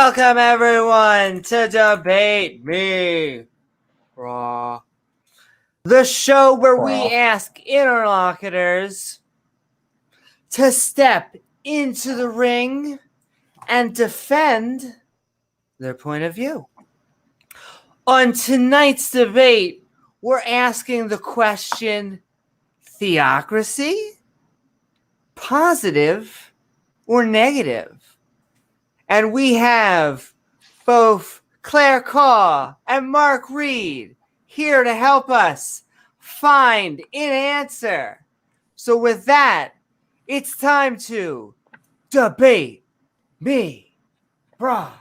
Welcome everyone to Debate Me, brah. The show where we ask interlocutors to step into the ring and defend their point of view. On tonight's debate, we're asking the question, theocracy? Positive or negative? And we have both Khaw and Mark Reid here to help us find an answer. So with that, it's time to debate me, brah.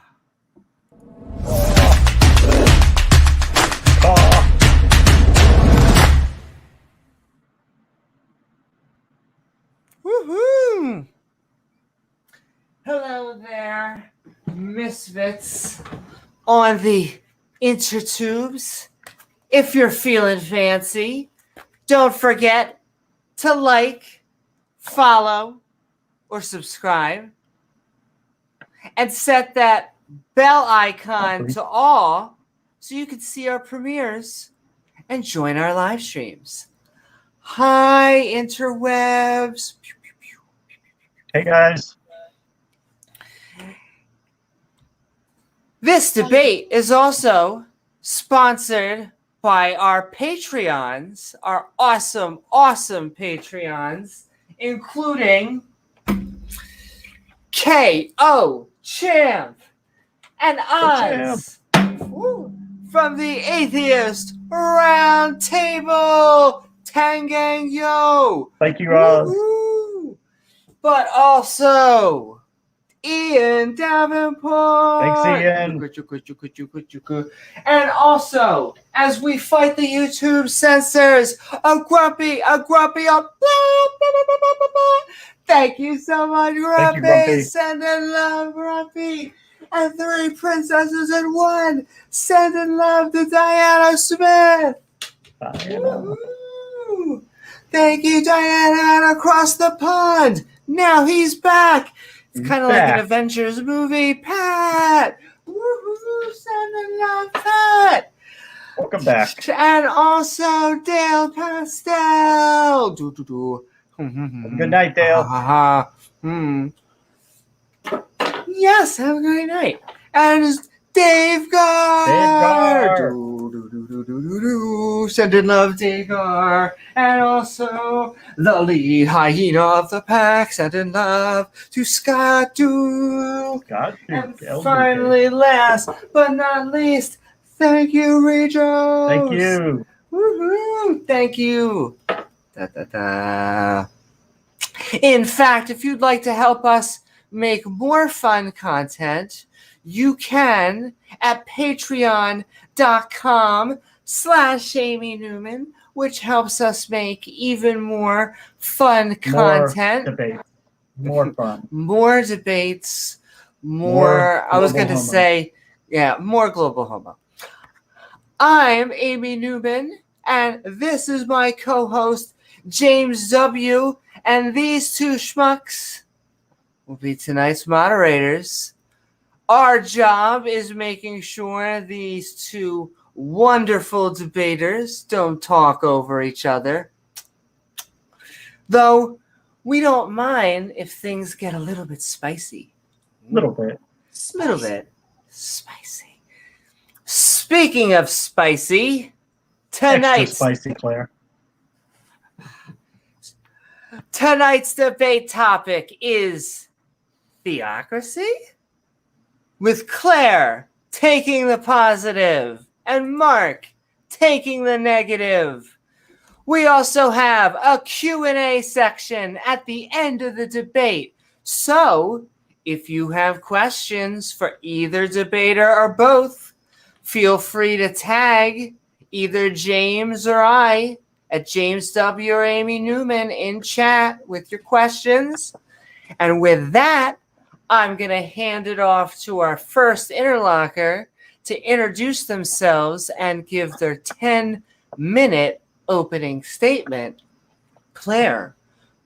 Woohoo! Hello there, misfits on the intertubes. If you're feeling fancy, don't forget to like, follow, or subscribe. And set that bell icon to all so you can see our premieres and join our live streams. Hi, interwebs. Hey, guys. This debate is also sponsored by our Patreons, our awesome Patreons, including Khaw, Champ, and Oz from the Atheist Round Table. Tangang Yo. Thank you, Oz. Woo-hoo. But also Ian Davenport. Thanks, Ian. And also, as we fight the YouTube censors, a grumpy. Thank you so much, Grumpy. Grumpy. Sending love, Grumpy. And 3 princesses in 1. Sending love to Diana Smith. Diana. Thank you, Diana, and across the pond. Now he's back. It's kind of like an Avengers movie. Pat. Woohoo, sending love, Pat. Welcome back. And also Dale Pastel. Good night, Dale. Yes, have a great night. And Dave Gar. Sending love, Dave Gar. And also the lead hyena of the pack. Sending love to Scott Duke. And finally, last but not least, thank you, Rejo. Thank you. Woohoo! Thank you. In fact, if you'd like to help us make more fun content, you can at patreon.com/Amy Newman, which helps us make even more fun content. More fun. More debates. More I was going to say, more global homo. I'm Amy Newman, and this is my co-host, James W., and these 2 schmucks will be tonight's moderators. Our job is making sure these 2 wonderful debaters don't talk over each other. Though we don't mind if things get a little bit spicy. Little bit spicy. Speaking of spicy, tonight's spicy, Claire. Tonight's debate topic is theocracy, with Claire taking the positive and Mark taking the negative. We also have a Q&A section at the end of the debate. So, if you have questions for either debater or both, feel free to tag either James or I at James W. or Amy Newman in chat with your questions. And with that, I'm going to hand it off to our first interlocutor to introduce themselves and give their 10-minute opening statement. Claire,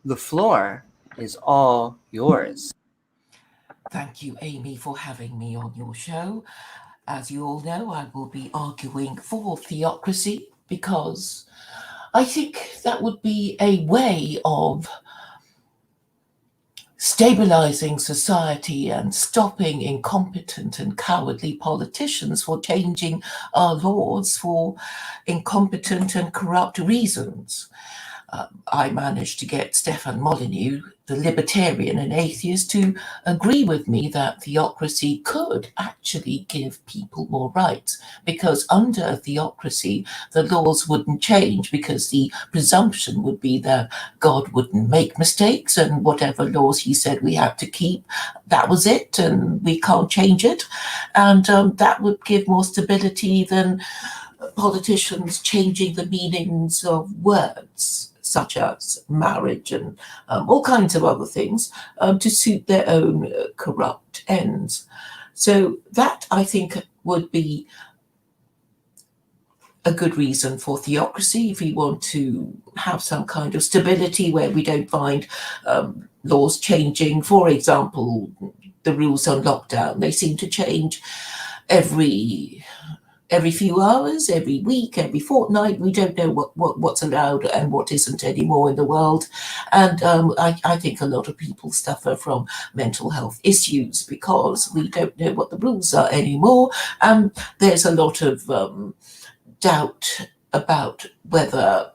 the floor is all yours. Thank you, Amy, for having me on your show. As you all know, I will be arguing for theocracy because I think that would be a way of stabilizing society and stopping incompetent and cowardly politicians for changing our laws for incompetent and corrupt reasons. I managed to get Stefan Molyneux, the libertarian and atheist, to agree with me that theocracy could actually give people more rights, because under a theocracy, the laws wouldn't change, because the presumption would be that God wouldn't make mistakes, and whatever laws he said we had to keep, that was it, and we can't change it. And that would give more stability than politicians changing the meanings of words, such as marriage and all kinds of other things, to suit their own corrupt ends. So that, I think, would be a good reason for theocracy if we want to have some kind of stability where we don't find laws changing. For example, the rules on lockdown, they seem to change every few hours, every week, every fortnight. We don't know what's allowed and what isn't anymore in the world. And I think a lot of people suffer from mental health issues because we don't know what the rules are anymore. There's a lot of doubt about whether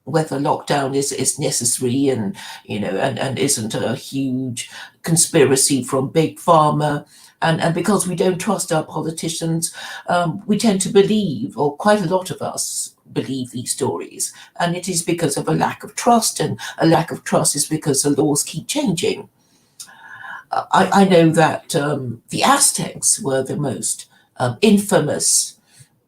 lockdown is necessary, and and isn't a huge conspiracy from big pharma. And because we don't trust our politicians, we tend to believe, or quite a lot of us believe, these stories. And it is because of a lack of trust, and a lack of trust is because the laws keep changing. I know that the Aztecs were the most infamous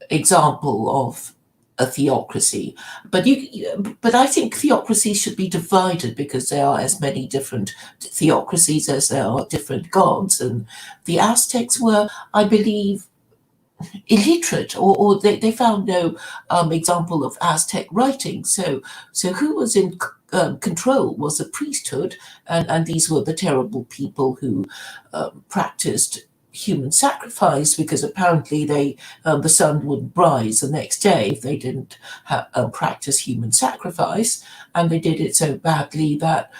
example of a theocracy, but I think theocracy should be divided, because there are as many different theocracies as there are different gods, and the Aztecs were, I believe, illiterate, or they found no example of Aztec writing. So who was in control was the priesthood, and these were the terrible people who practiced human sacrifice, because apparently the sun would rise the next day if they didn't practice human sacrifice. And they did it so badly that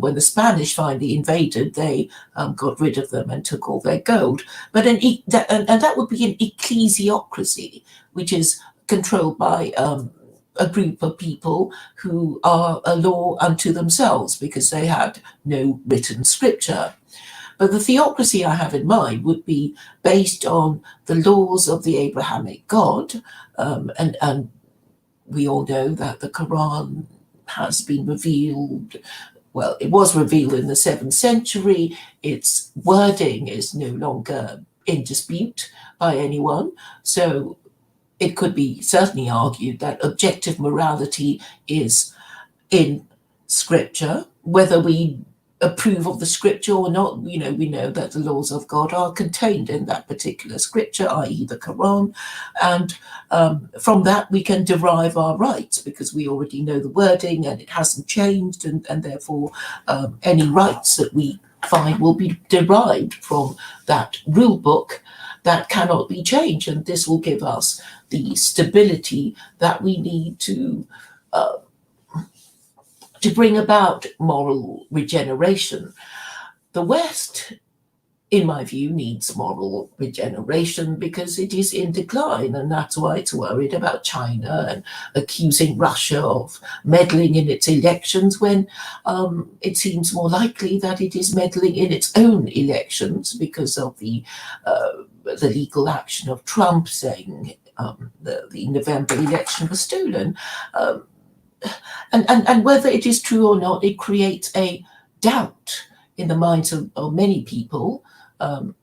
when the Spanish finally invaded, they got rid of them and took all their gold. But that would be an ecclesiocracy, which is controlled by a group of people who are a law unto themselves, because they had no written scripture. But the theocracy I have in mind would be based on the laws of the Abrahamic God, and we all know that the Quran has been revealed. Well, it was revealed in the 7th century. Its wording is no longer in dispute by anyone. So it could be certainly argued that objective morality is in Scripture. Whether we approve of the scripture or not, we know that the laws of God are contained in that particular scripture, i.e. the Quran, and from that we can derive our rights, because we already know the wording and it hasn't changed, and therefore any rights that we find will be derived from that rule book that cannot be changed, and this will give us the stability that we need to bring about moral regeneration. The West, in my view, needs moral regeneration because it is in decline, and that's why it's worried about China and accusing Russia of meddling in its elections, when it seems more likely that it is meddling in its own elections because of the legal action of Trump saying the November election was stolen. And whether it is true or not, it creates a doubt in the minds of many people, and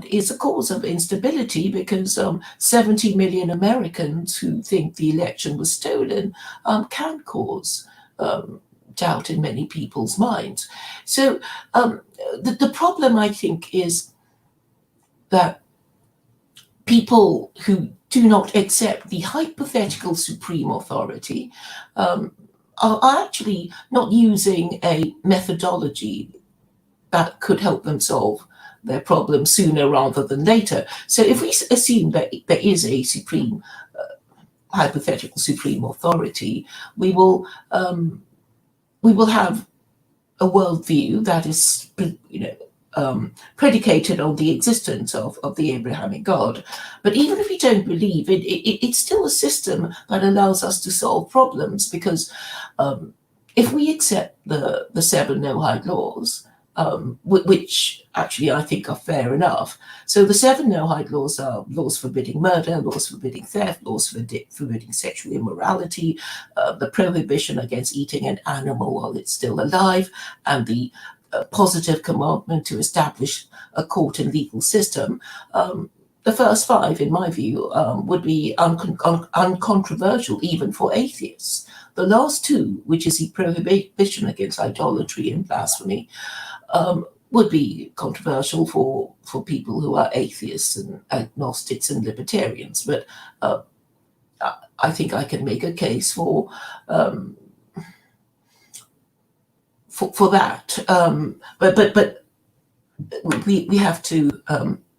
is a cause of instability, because 70 million Americans who think the election was stolen can cause doubt in many people's minds. So the problem, I think, is that people who do not accept the hypothetical supreme authority are actually not using a methodology that could help them solve their problem sooner rather than later. So if we assume that there is a supreme, hypothetical supreme authority, we will have a worldview that is, predicated on the existence of the Abrahamic God. But even if we don't believe it, it's still a system that allows us to solve problems, because if we accept the 7 Noahide laws, which actually I think are fair enough. So the 7 Noahide laws are laws forbidding murder, laws forbidding theft, laws forbidding sexual immorality, the prohibition against eating an animal while it's still alive, and the positive commandment to establish a court and legal system. The first 5, in my view, would be uncontroversial even for atheists. The last 2, which is the prohibition against idolatry and blasphemy, would be controversial for people who are atheists and agnostics and libertarians. But I think I can make a case for that. But we have to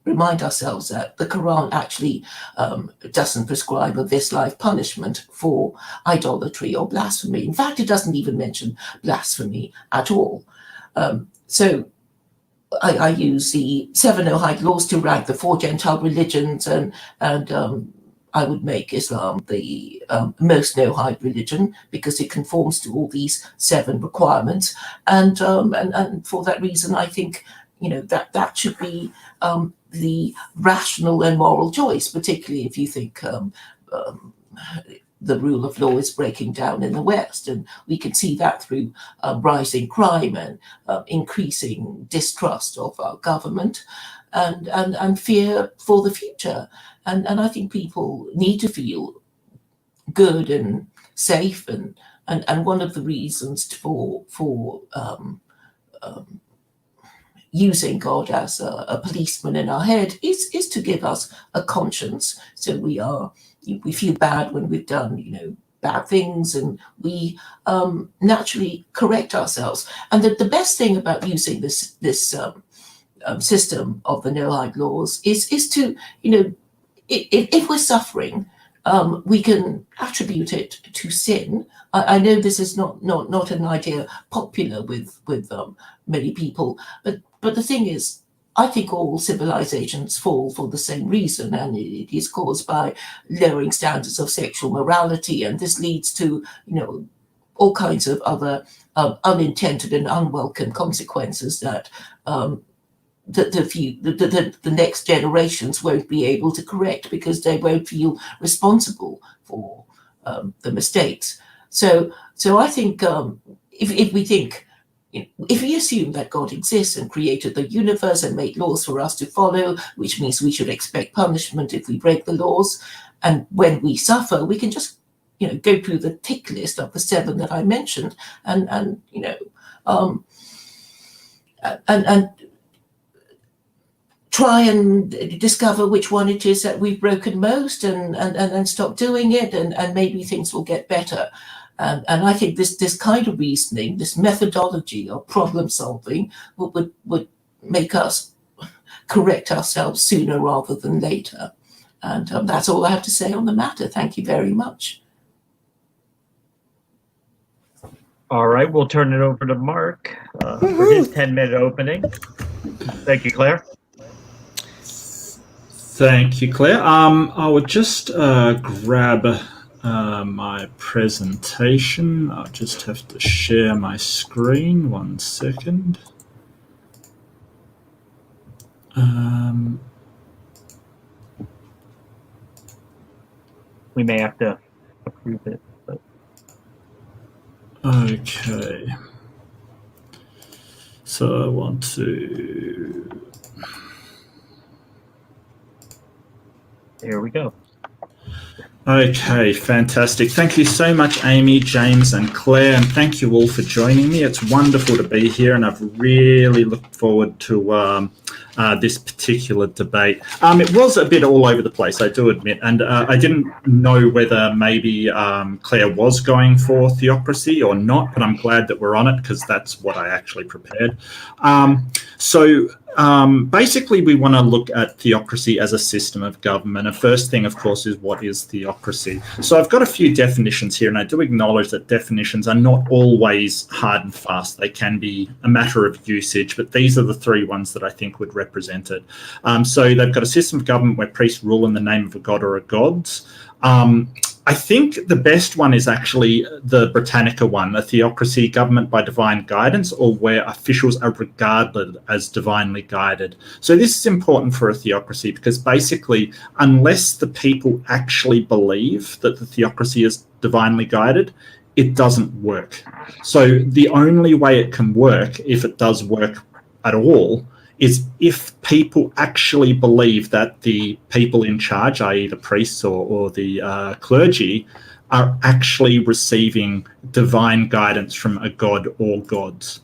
remind ourselves that the Quran actually doesn't prescribe a this life punishment for idolatry or blasphemy. In fact, it doesn't even mention blasphemy at all. So I use the 7 Noahide laws to rank the 4 Gentile religions, and I would make Islam the most Noahide religion because it conforms to all these 7 requirements, and for that reason, I think that should be the rational and moral choice, particularly if you think the rule of law is breaking down in the West. And we can see that through rising crime and increasing distrust of our government and fear for the future. And I think people need to feel good and safe. And one of the reasons for using God as a policeman in our head is to give us a conscience. So we feel bad when we've done, bad things, and we naturally correct ourselves. And the best thing about using this system of the Noahide laws is to, if we're suffering, we can attribute it to sin. I know this is not an idea popular with many people, but the thing is, I think all civilizations fall for the same reason, and it is caused by lowering standards of sexual morality, and this leads to, all kinds of other unintended and unwelcome consequences that the next generations won't be able to correct because they won't feel responsible for the mistakes. So I think if we think, if we assume that God exists and created the universe and made laws for us to follow, which means we should expect punishment if we break the laws, and when we suffer, we can just go through the tick list of the 7 that I mentioned, and try and discover which one it is that we've broken most, and stop doing it, and maybe things will get better. And I think this kind of reasoning, this methodology of problem solving, would make us correct ourselves sooner rather than later. And that's all I have to say on the matter. Thank you very much. All right, we'll turn it over to Mark for his 10-minute opening. Thank you, Claire. Thank you, Claire. I would just grab my presentation. I'll just have to share my screen. 1 second. We may have to approve it. But... Okay. So I want to... Here we go. Okay, fantastic. Thank you so much, Amy, James, and Claire, and thank you all for joining me. It's wonderful to be here, and I've really looked forward to this particular debate. It was a bit all over the place, I do admit, and I didn't know whether maybe Claire was going for theocracy or not, but I'm glad that we're on it because that's what I actually prepared. Basically, we want to look at theocracy as a system of government. And first thing, of course, is what is theocracy? So I've got a few definitions here, and I do acknowledge that definitions are not always hard and fast. They can be a matter of usage, but these are the three ones that I think would represent it. So they've got a system of government where priests rule in the name of a god or a gods. I think the best one is actually the Britannica one, a theocracy, government by divine guidance, or where officials are regarded as divinely guided. So this is important for a theocracy because basically, unless the people actually believe that the theocracy is divinely guided, it doesn't work. So the only way it can work, if it does work at all, is if people actually believe that the people in charge, i.e. the priests or the clergy, are actually receiving divine guidance from a god or gods.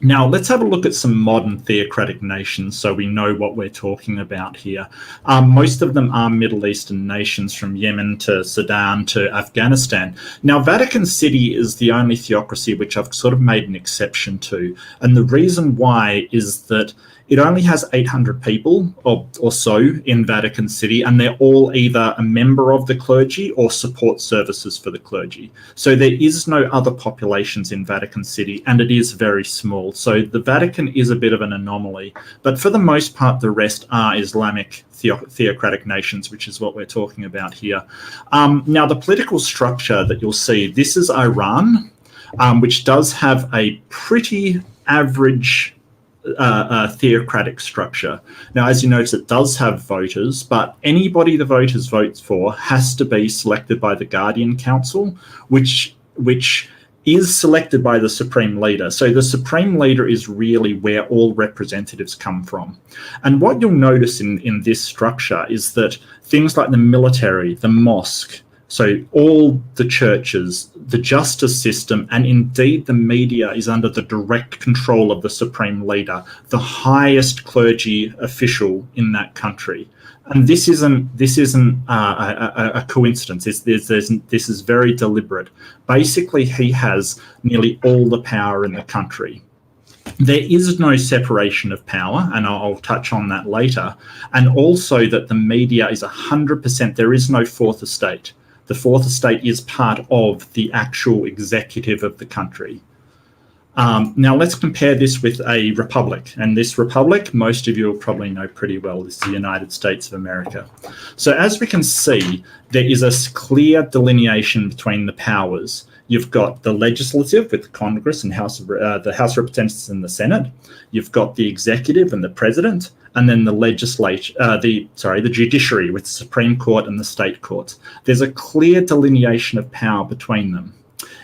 Now, let's have a look at some modern theocratic nations so we know what we're talking about here. Most of them are Middle Eastern nations, from Yemen to Sudan to Afghanistan. Now, Vatican City is the only theocracy which I've sort of made an exception to. And the reason why is that it only has 800 people or so in Vatican City, and they're all either a member of the clergy or support services for the clergy. So there is no other populations in Vatican City, and it is very small. So the Vatican is a bit of an anomaly. But for the most part, the rest are Islamic theocratic nations, which is what we're talking about here. Now, the political structure that you'll see, this is Iran, which does have a pretty average theocratic structure. Now, as you notice, it does have voters, but anybody the voters vote for has to be selected by the Guardian Council, which is selected by the Supreme Leader. So the Supreme Leader is really where all representatives come from. And what you'll notice in this structure is that things like the military, the mosque, so all the churches, the justice system, and indeed the media is under the direct control of the Supreme Leader, the highest clergy official in that country. And this isn't a coincidence. This is very deliberate. Basically, he has nearly all the power in the country. There is no separation of power, and I'll touch on that later. And also that the media is 100%, there is no fourth estate. The fourth estate is part of the actual executive of the country. Now, let's compare this with a republic. And this republic, most of you will probably know pretty well, this is the United States of America. So as we can see, there is a clear delineation between the powers. You've got the legislative with the Congress and the House of Representatives and the Senate. You've got the executive and the president, and then the the judiciary with the Supreme Court and the state courts. There's a clear delineation of power between them.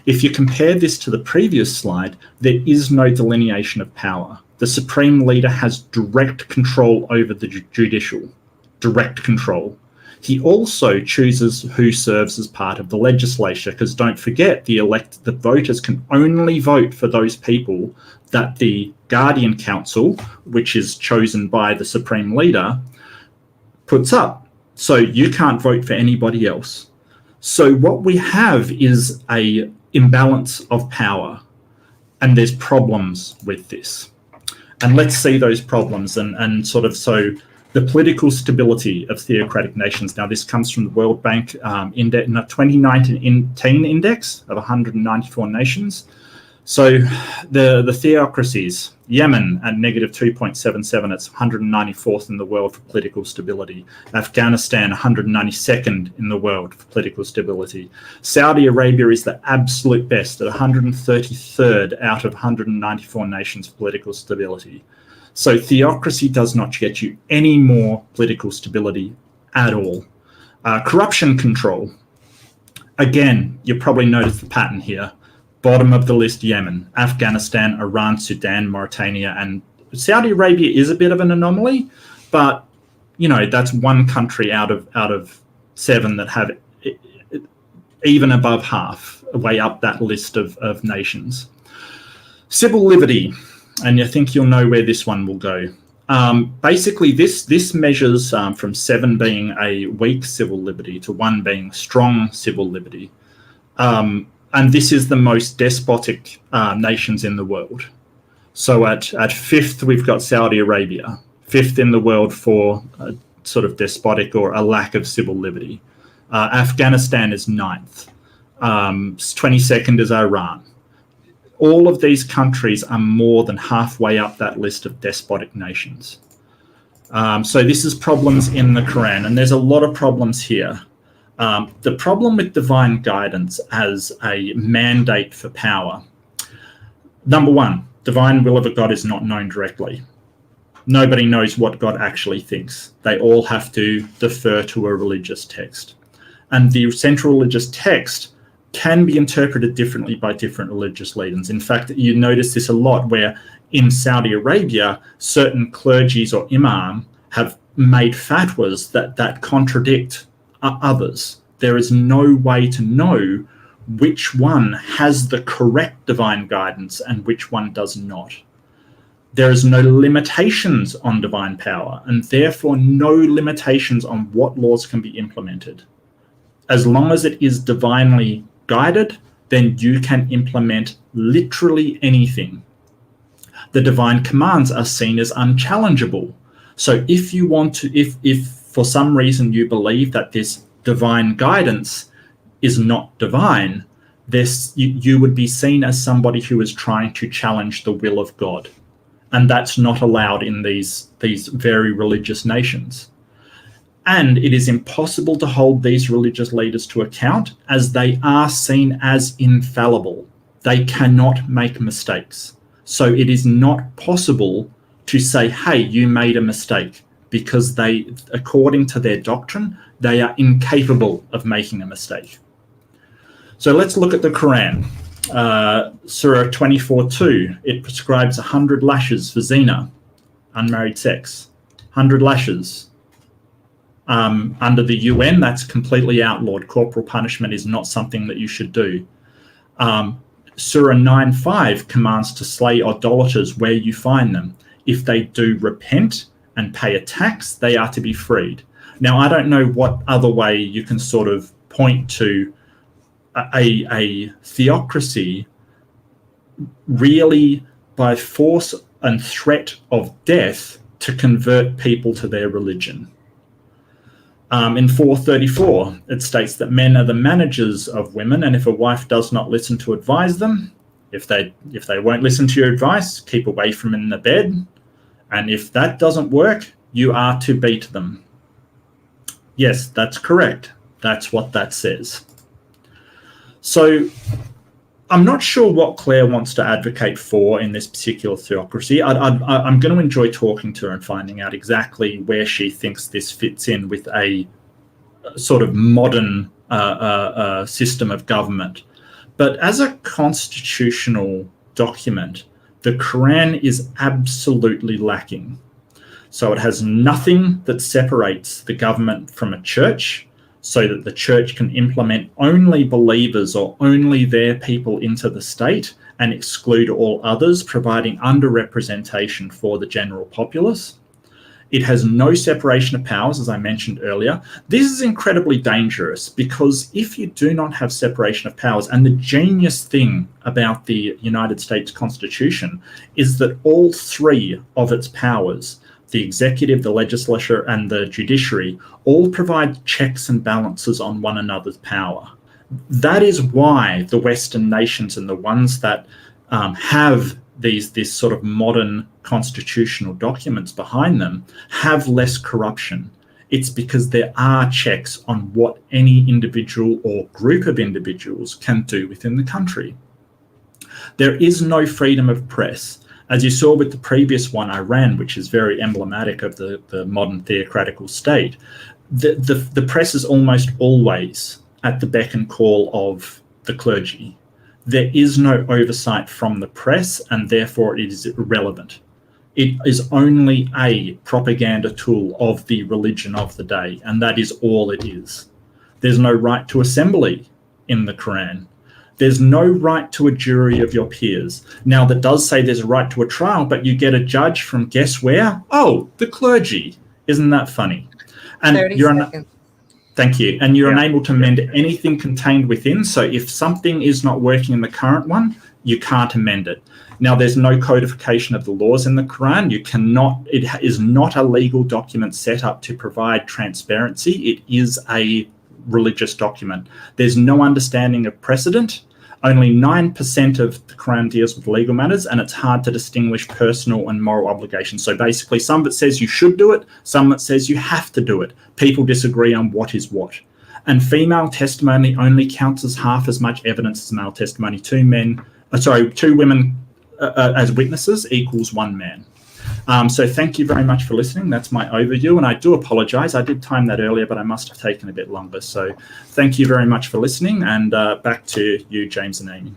If you compare this to the previous slide, there is no delineation of power. The Supreme Leader has direct control over the judicial, direct control. He also chooses who serves as part of the legislature, because don't forget, the voters can only vote for those people that the Guardian Council, which is chosen by the Supreme Leader, puts up. So you can't vote for anybody else. So what we have is a imbalance of power, and there's problems with this. And let's see those problems and sort of the political stability of theocratic nations. Now, this comes from the World Bank 2019 index of 194 nations. So the theocracies, Yemen at negative 2.77, it's 194th in the world for political stability. Afghanistan, 192nd in the world for political stability. Saudi Arabia is the absolute best at 133rd out of 194 nations for political stability. So theocracy does not get you any more political stability at all. Corruption control. Again, you probably noticed the pattern here. Bottom of the list, Yemen, Afghanistan, Iran, Sudan, Mauritania, and Saudi Arabia is a bit of an anomaly, but you know, that's one country out of 7 that have even above half, way up that list of nations. Civil liberty, and I think you'll know where this one will go. Basically, this measures from 7 being a weak civil liberty to 1 being strong civil liberty. And this is the most despotic nations in the world. So at 5th, we've got Saudi Arabia, 5th in the world for sort of despotic or a lack of civil liberty. Afghanistan is 9th. 22nd is Iran. All of these countries are more than halfway up that list of despotic nations. So this is problems in the Quran, and there's a lot of problems here. The problem with divine guidance as a mandate for power. Number 1, divine will of a God is not known directly. Nobody knows what God actually thinks. They all have to defer to a religious text. And the central religious text can be interpreted differently by different religious leaders. In fact, you notice this a lot where in Saudi Arabia, certain clergies or imam have made fatwas that contradict others. There is no way to know which one has the correct divine guidance and which one does not. There is no limitations on divine power, and therefore no limitations on what laws can be implemented. As long as it is divinely guided, then you can implement literally anything. The divine commands are seen as unchallengeable. So if you want to, if for some reason you believe that this divine guidance is not divine, you would be seen as somebody who is trying to challenge the will of God. And that's not allowed in these very religious nations. And it is impossible to hold these religious leaders to account as they are seen as infallible. They cannot make mistakes. So it is not possible to say, hey, you made a mistake, because they, according to their doctrine, they are incapable of making a mistake. So let's look at the Quran. Surah 24:2, it prescribes 100 lashes for zina, unmarried sex. 100 lashes. Under the UN, that's completely outlawed. Corporal punishment is not something that you should do. Surah 9:5 commands to slay idolaters where you find them. If they do repent and pay a tax, they are to be freed. Now, I don't know what other way you can sort of point to a theocracy really by force and threat of death to convert people to their religion. In 4:34, it states that men are the managers of women, and if a wife does not listen to advise them, if they won't listen to your advice, keep away from them in the bed, and if that doesn't work, you are to beat them. Yes, that's correct. That's what that says. So I'm not sure what Claire wants to advocate for in this particular theocracy. I'm going to enjoy talking to her and finding out exactly where she thinks this fits in with a sort of modern system of government. But as a constitutional document, the Quran is absolutely lacking. So it has nothing that separates the government from a church, so that the church can implement only believers or only their people into the state and exclude all others, providing underrepresentation for the general populace. It has no separation of powers, as I mentioned earlier. This is incredibly dangerous because if you do not have separation of powers, and the genius thing about the United States Constitution is that all 3 of its powers, the executive, the legislature, and the judiciary, all provide checks and balances on one another's power. That is why the Western nations and the ones that have these sort of modern constitutional documents behind them have less corruption. It's because there are checks on what any individual or group of individuals can do within the country. There is no freedom of press. As you saw with the previous one, Iran, which is very emblematic of the modern theocratical state, the press is almost always at the beck and call of the clergy. There is no oversight from the press, and therefore it is irrelevant. It is only a propaganda tool of the religion of the day, and that is all it is. There's no right to assembly in the Quran. There's no right to a jury of your peers. Now, that does say there's a right to a trial, but you get a judge from guess where? Oh, the clergy. Isn't that funny? And 30 you're seconds. Thank you. And you're Yeah. unable to amend anything contained within. So if something is not working in the current one, you can't amend it. Now, there's no codification of the laws in the Quran. You cannot, it is not a legal document set up to provide transparency. It is a religious document. There's no understanding of precedent. Only 9% of the Quran deals with legal matters, and it's hard to distinguish personal and moral obligations. So basically, some of it says you should do it, some of it says you have to do it. People disagree on what is what. And female testimony only counts as half as much evidence as male testimony. Two women as witnesses equals one man. So thank you very much for listening. That's my overview, and I do apologise. I did time that earlier, but I must have taken a bit longer. So thank you very much for listening, and back to you, James and Amy.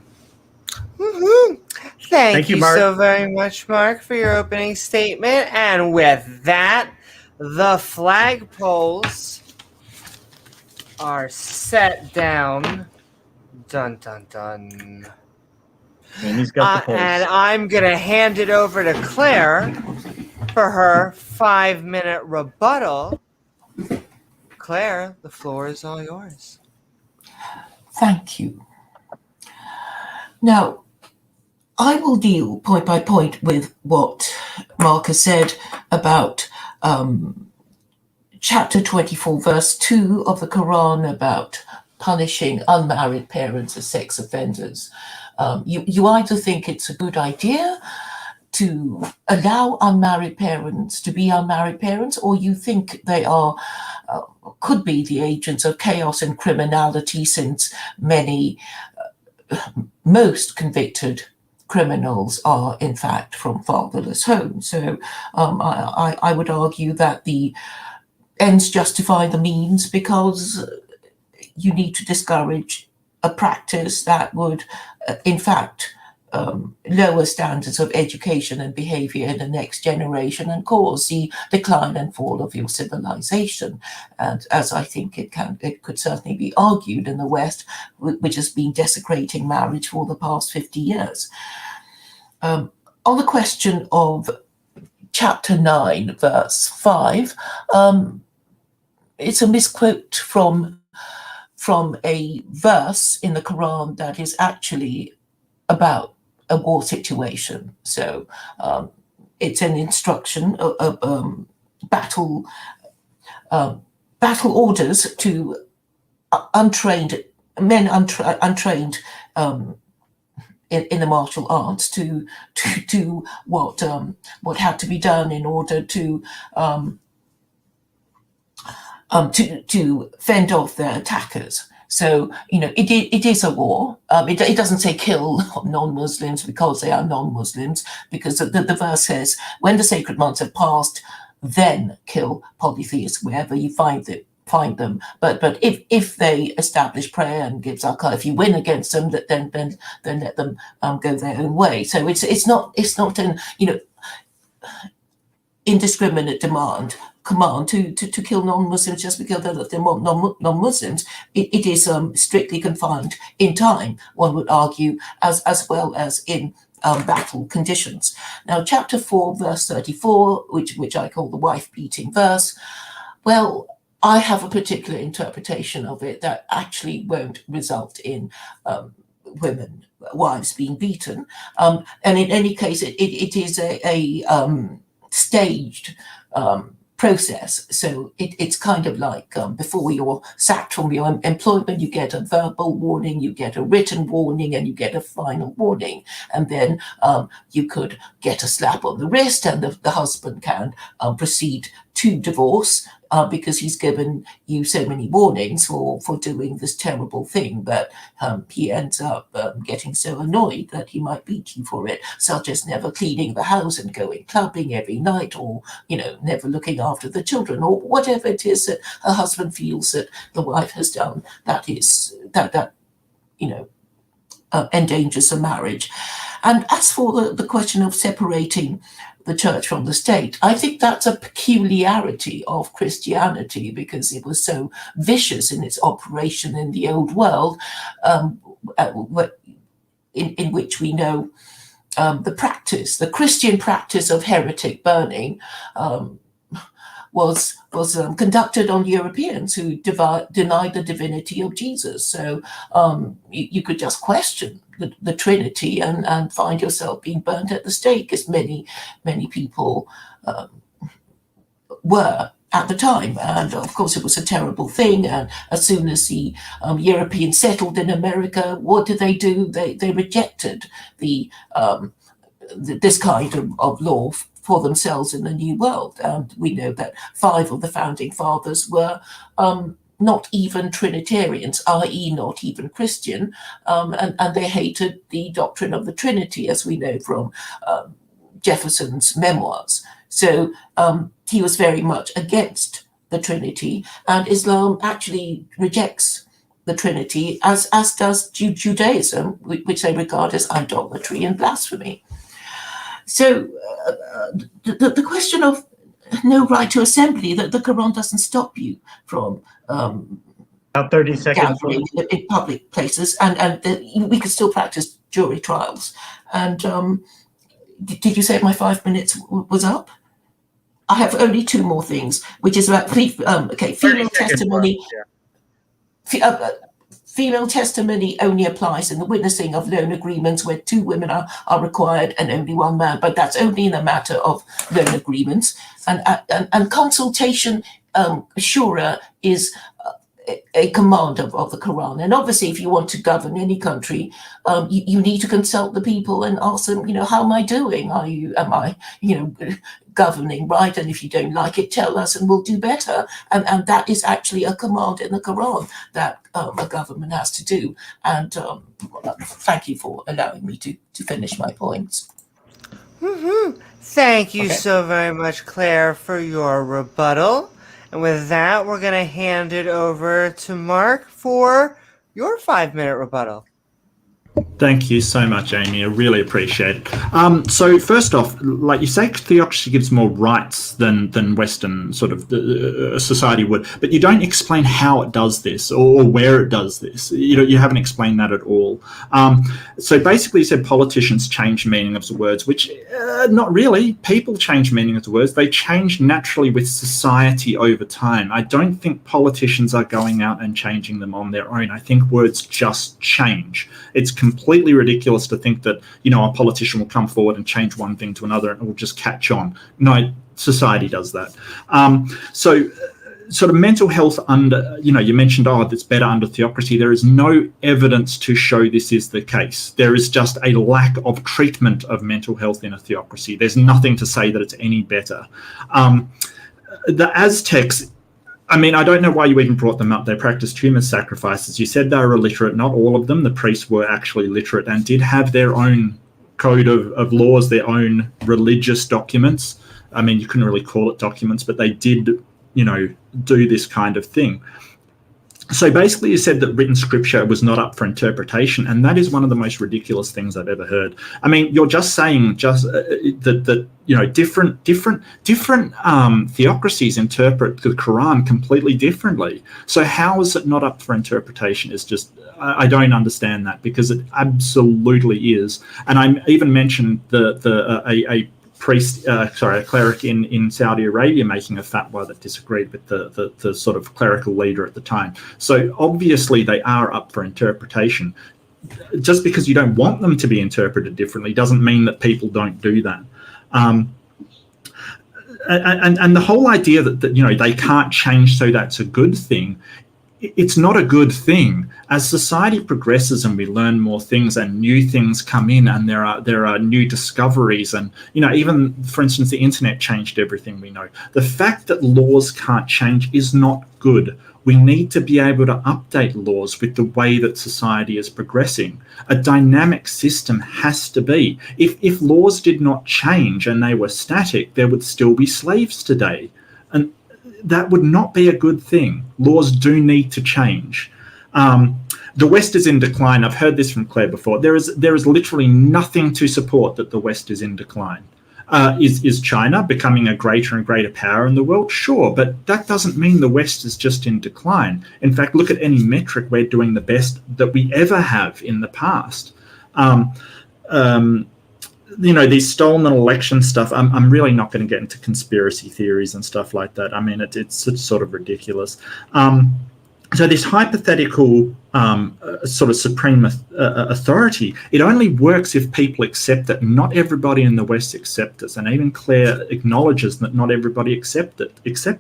Woo-hoo. Thank you Mark. so very much, Mark, for your opening statement. And with that, the flagpoles are set down. Dun, dun, dun. Amy's got the polls. And I'm going to hand it over to Claire for her 5-minute rebuttal. Claire, the floor is all yours. Thank you. Now, I will deal point by point with what Mark has said about chapter 24, verse 2 of the Quran about punishing unmarried parents as sex offenders. You either think it's a good idea to allow unmarried parents to be unmarried parents, or you think they are could be the agents of chaos and criminality, since most convicted criminals are in fact from fatherless homes. So I would argue that the ends justify the means, because you need to discourage a practice that would in fact lower standards of education and behavior in the next generation and cause the decline and fall of your civilization. And as I think it could certainly be argued in the West, which has been desecrating marriage for the past 50 years. On the question of chapter 9, verse 5, it's a misquote from a verse in the Quran that is actually about a war situation. So it's an instruction of battle orders to untrained men, untrained in the martial arts, to do what had to be done in order to fend off their attackers. So, it is a war. It doesn't say kill non-Muslims because they are non-Muslims, because the verse says, when the sacred months have passed, then kill polytheists wherever you find them. But if they establish prayer and give zakah, if you win against them, then let them go their own way. So it's not an indiscriminate command to kill non-Muslims just because they're non-Muslims. It is strictly confined in time, one would argue, as well as in battle conditions. Now, chapter 4, verse 34, which I call the wife-beating verse, well, I have a particular interpretation of it that actually won't result in wives being beaten. And in any case, it is a staged process. So it's kind of like before you're sacked from your employment, you get a verbal warning, you get a written warning, and you get a final warning. And then you could get a slap on the wrist, and the husband can proceed to divorce because he's given you so many warnings for doing this terrible thing. But he ends up getting so annoyed that he might beat you for it, such as never cleaning the house and going clubbing every night, or never looking after the children, or whatever it is that her husband feels that the wife has done that endangers the marriage. And as for the question of separating the church from the state. I think that's a peculiarity of Christianity, because it was so vicious in its operation in the old world, in which we know the Christian practice of heretic burning was conducted on Europeans who denied the divinity of Jesus. So you could just question the Trinity and find yourself being burnt at the stake, as many people were at the time. And of course, it was a terrible thing. And as soon as the Europeans settled in America, what did they do? They rejected this kind of law for themselves in the New World. And we know that 5 of the founding fathers were not even Trinitarians, i.e. not even Christian, and they hated the doctrine of the Trinity, as we know from Jefferson's memoirs. So he was very much against the Trinity, and Islam actually rejects the Trinity, as does Judaism, which they regard as idolatry and blasphemy. So the question of no right to assembly, that the Quran doesn't stop you from about 30 seconds gathering in public places, and we can still practice jury trials. And did you say my 5 minutes was up? I have only 2 more things, which is about female testimony. Female testimony only applies in the witnessing of loan agreements where 2 women are required and only 1 man, but that's only in a matter of loan agreements. And consultation, shura, is a command of the Quran. And obviously, if you want to govern any country, you need to consult the people and ask them, how am I doing? Am I governing right? And if you don't like it, tell us and we'll do better. And that is actually a command in the Quran that a government has to do. And thank you for allowing me to finish my points. Mm-hmm. Thank you so very much, Claire, for your rebuttal. And with that, we're going to hand it over to Mark for your 5-minute rebuttal. Thank you so much, Amy. I really appreciate it. So first off, like you say, theocracy gives more rights than Western sort of society would, but you don't explain how it does this or where it does this. You haven't explained that at all. So basically, you said politicians change meaning of the words, which not really. People change meaning of the words. They change naturally with society over time. I don't think politicians are going out and changing them on their own. I think words just change. It's completely ridiculous to think that a politician will come forward and change one thing to another and it will just catch on. No, society does that. So sort of mental health under, you mentioned, it's better under theocracy. There is no evidence to show this is the case. There is just a lack of treatment of mental health in a theocracy. There's nothing to say that it's any better. The Aztecs, I don't know why you even brought them up. They practiced human sacrifices. You said they were illiterate. Not all of them. The priests were actually literate and did have their own code of laws, their own religious documents. You couldn't really call it documents, but they did, do this kind of thing. So basically, you said that written scripture was not up for interpretation, and that is one of the most ridiculous things I've ever heard. You're just saying that different theocracies interpret the Quran completely differently. So how is it not up for interpretation? Is just I don't understand that, because it absolutely is. And I even mentioned a cleric in Saudi Arabia making a fatwa that disagreed with the sort of clerical leader at the time. So obviously they are up for interpretation. Just because you don't want them to be interpreted differently doesn't mean that people don't do that. And the whole idea that they can't change, so that's a good thing. It's not a good thing. As society progresses and we learn more things and new things come in and there are new discoveries, and even, for instance, the internet changed everything we know. The fact that laws can't change is not good. We need to be able to update laws with the way that society is progressing. A dynamic system has to be. If laws did not change and they were static, there would still be slaves today. And that would not be a good thing. Laws do need to change. The West is in decline. I've heard this from Claire before. There is literally nothing to support that the West is in decline. Is China becoming a greater and greater power in the world? Sure, but that doesn't mean the West is just in decline. In fact, look at any metric, we're doing the best that we ever have in the past. These stolen election stuff, I'm really not going to get into conspiracy theories and stuff like that. I mean, it's sort of ridiculous. So this hypothetical sort of supreme authority, it only works if people accept it. Not everybody in the West accepts it, and even Claire acknowledges that not everybody accepts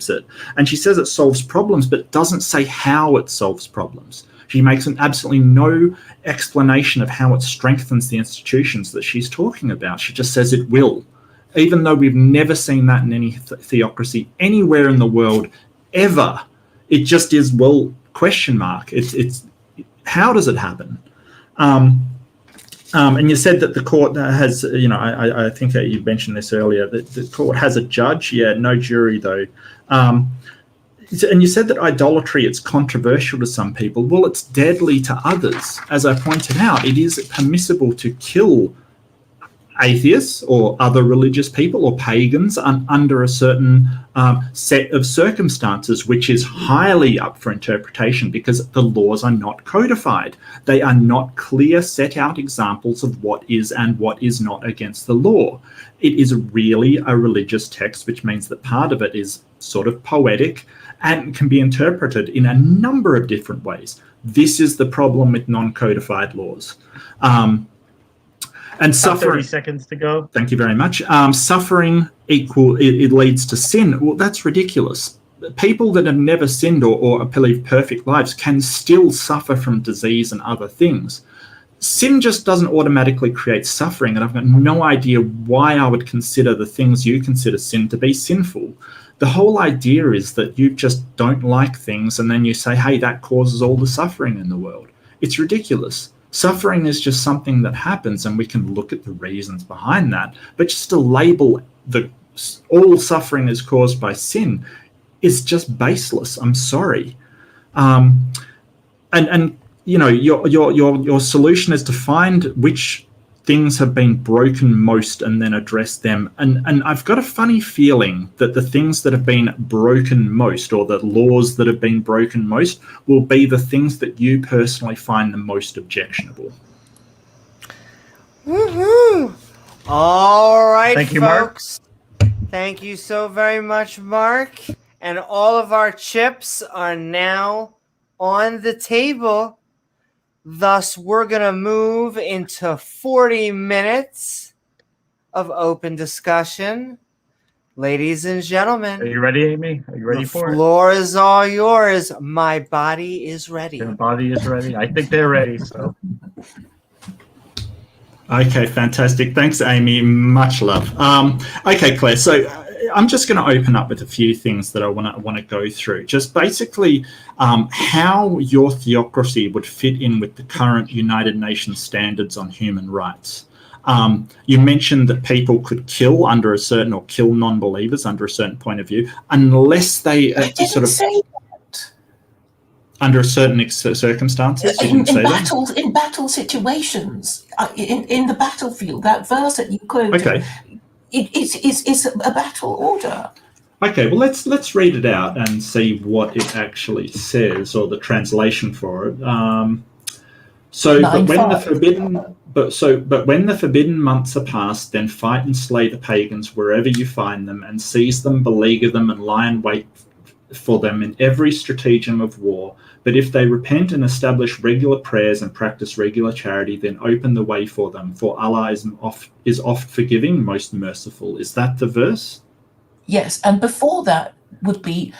it. And she says it solves problems, but doesn't say how it solves problems. She makes absolutely no explanation of how it strengthens the institutions that she's talking about. She just says it will, even though we've never seen that in any theocracy anywhere in the world ever. It just is, well, question mark. It's how does it happen? And you said that the court has, I think that you mentioned this earlier, that the court has a judge. Yeah, no jury though. And you said that idolatry, it's controversial to some people. Well, it's deadly to others. As I pointed out, it is permissible to kill atheists or other religious people or pagans under a certain set of circumstances, which is highly up for interpretation because the laws are not codified. They are not clear, set out examples of what is and what is not against the law. It is really a religious text, which means that part of it is sort of poetic and can be interpreted in a number of different ways. This is the problem with non-codified laws. And suffering. 30 seconds to go. Thank you very much. Suffering it leads to sin. Well, that's ridiculous. People that have never sinned or live perfect lives can still suffer from disease and other things. Sin just doesn't automatically create suffering, and I've got no idea why I would consider the things you consider sin to be sinful. The whole idea is that you just don't like things and then you say, hey, that causes all the suffering in the world. It's ridiculous. Suffering is just something that happens, and we can look at the reasons behind that. But just to label all suffering is caused by sin is just baseless. I'm sorry. Your solution is to find which things have been broken most and then address them. And I've got a funny feeling that the things that have been broken most, or the laws that have been broken most, will be the things that you personally find the most objectionable. Woohoo! All right, Thank you, folks. Thank you so very much, Mark. And all of our chips are now on the table. Thus, we're going to move into 40 minutes of open discussion. Ladies and gentlemen. Are you ready, Amy? Are you ready for it? The floor is all yours. My body is ready. Your body is ready. I think they're ready, so. Okay, fantastic. Thanks, Amy. Much love. Okay, Claire. So I'm just going to open up with a few things that I want to go through. Just basically how your theocracy would fit in with the current United Nations standards on human rights. You mentioned that people could kill under a certain, or kill non-believers under a certain point of view, unless they sort of say that. Under a certain circumstances. In battle situations, in the battlefield, that verse that you quoted. Okay. It's a battle order. Okay, well let's read it out and see what it actually says, or the translation for it. But when the forbidden months are past, then fight and slay the pagans wherever you find them, and seize them, beleaguer them, and lie in wait for them in every stratagem of war. But if they repent and establish regular prayers and practice regular charity, then open the way for them. For Allah is oft forgiving, most merciful. Is that the verse? Yes, and before that would be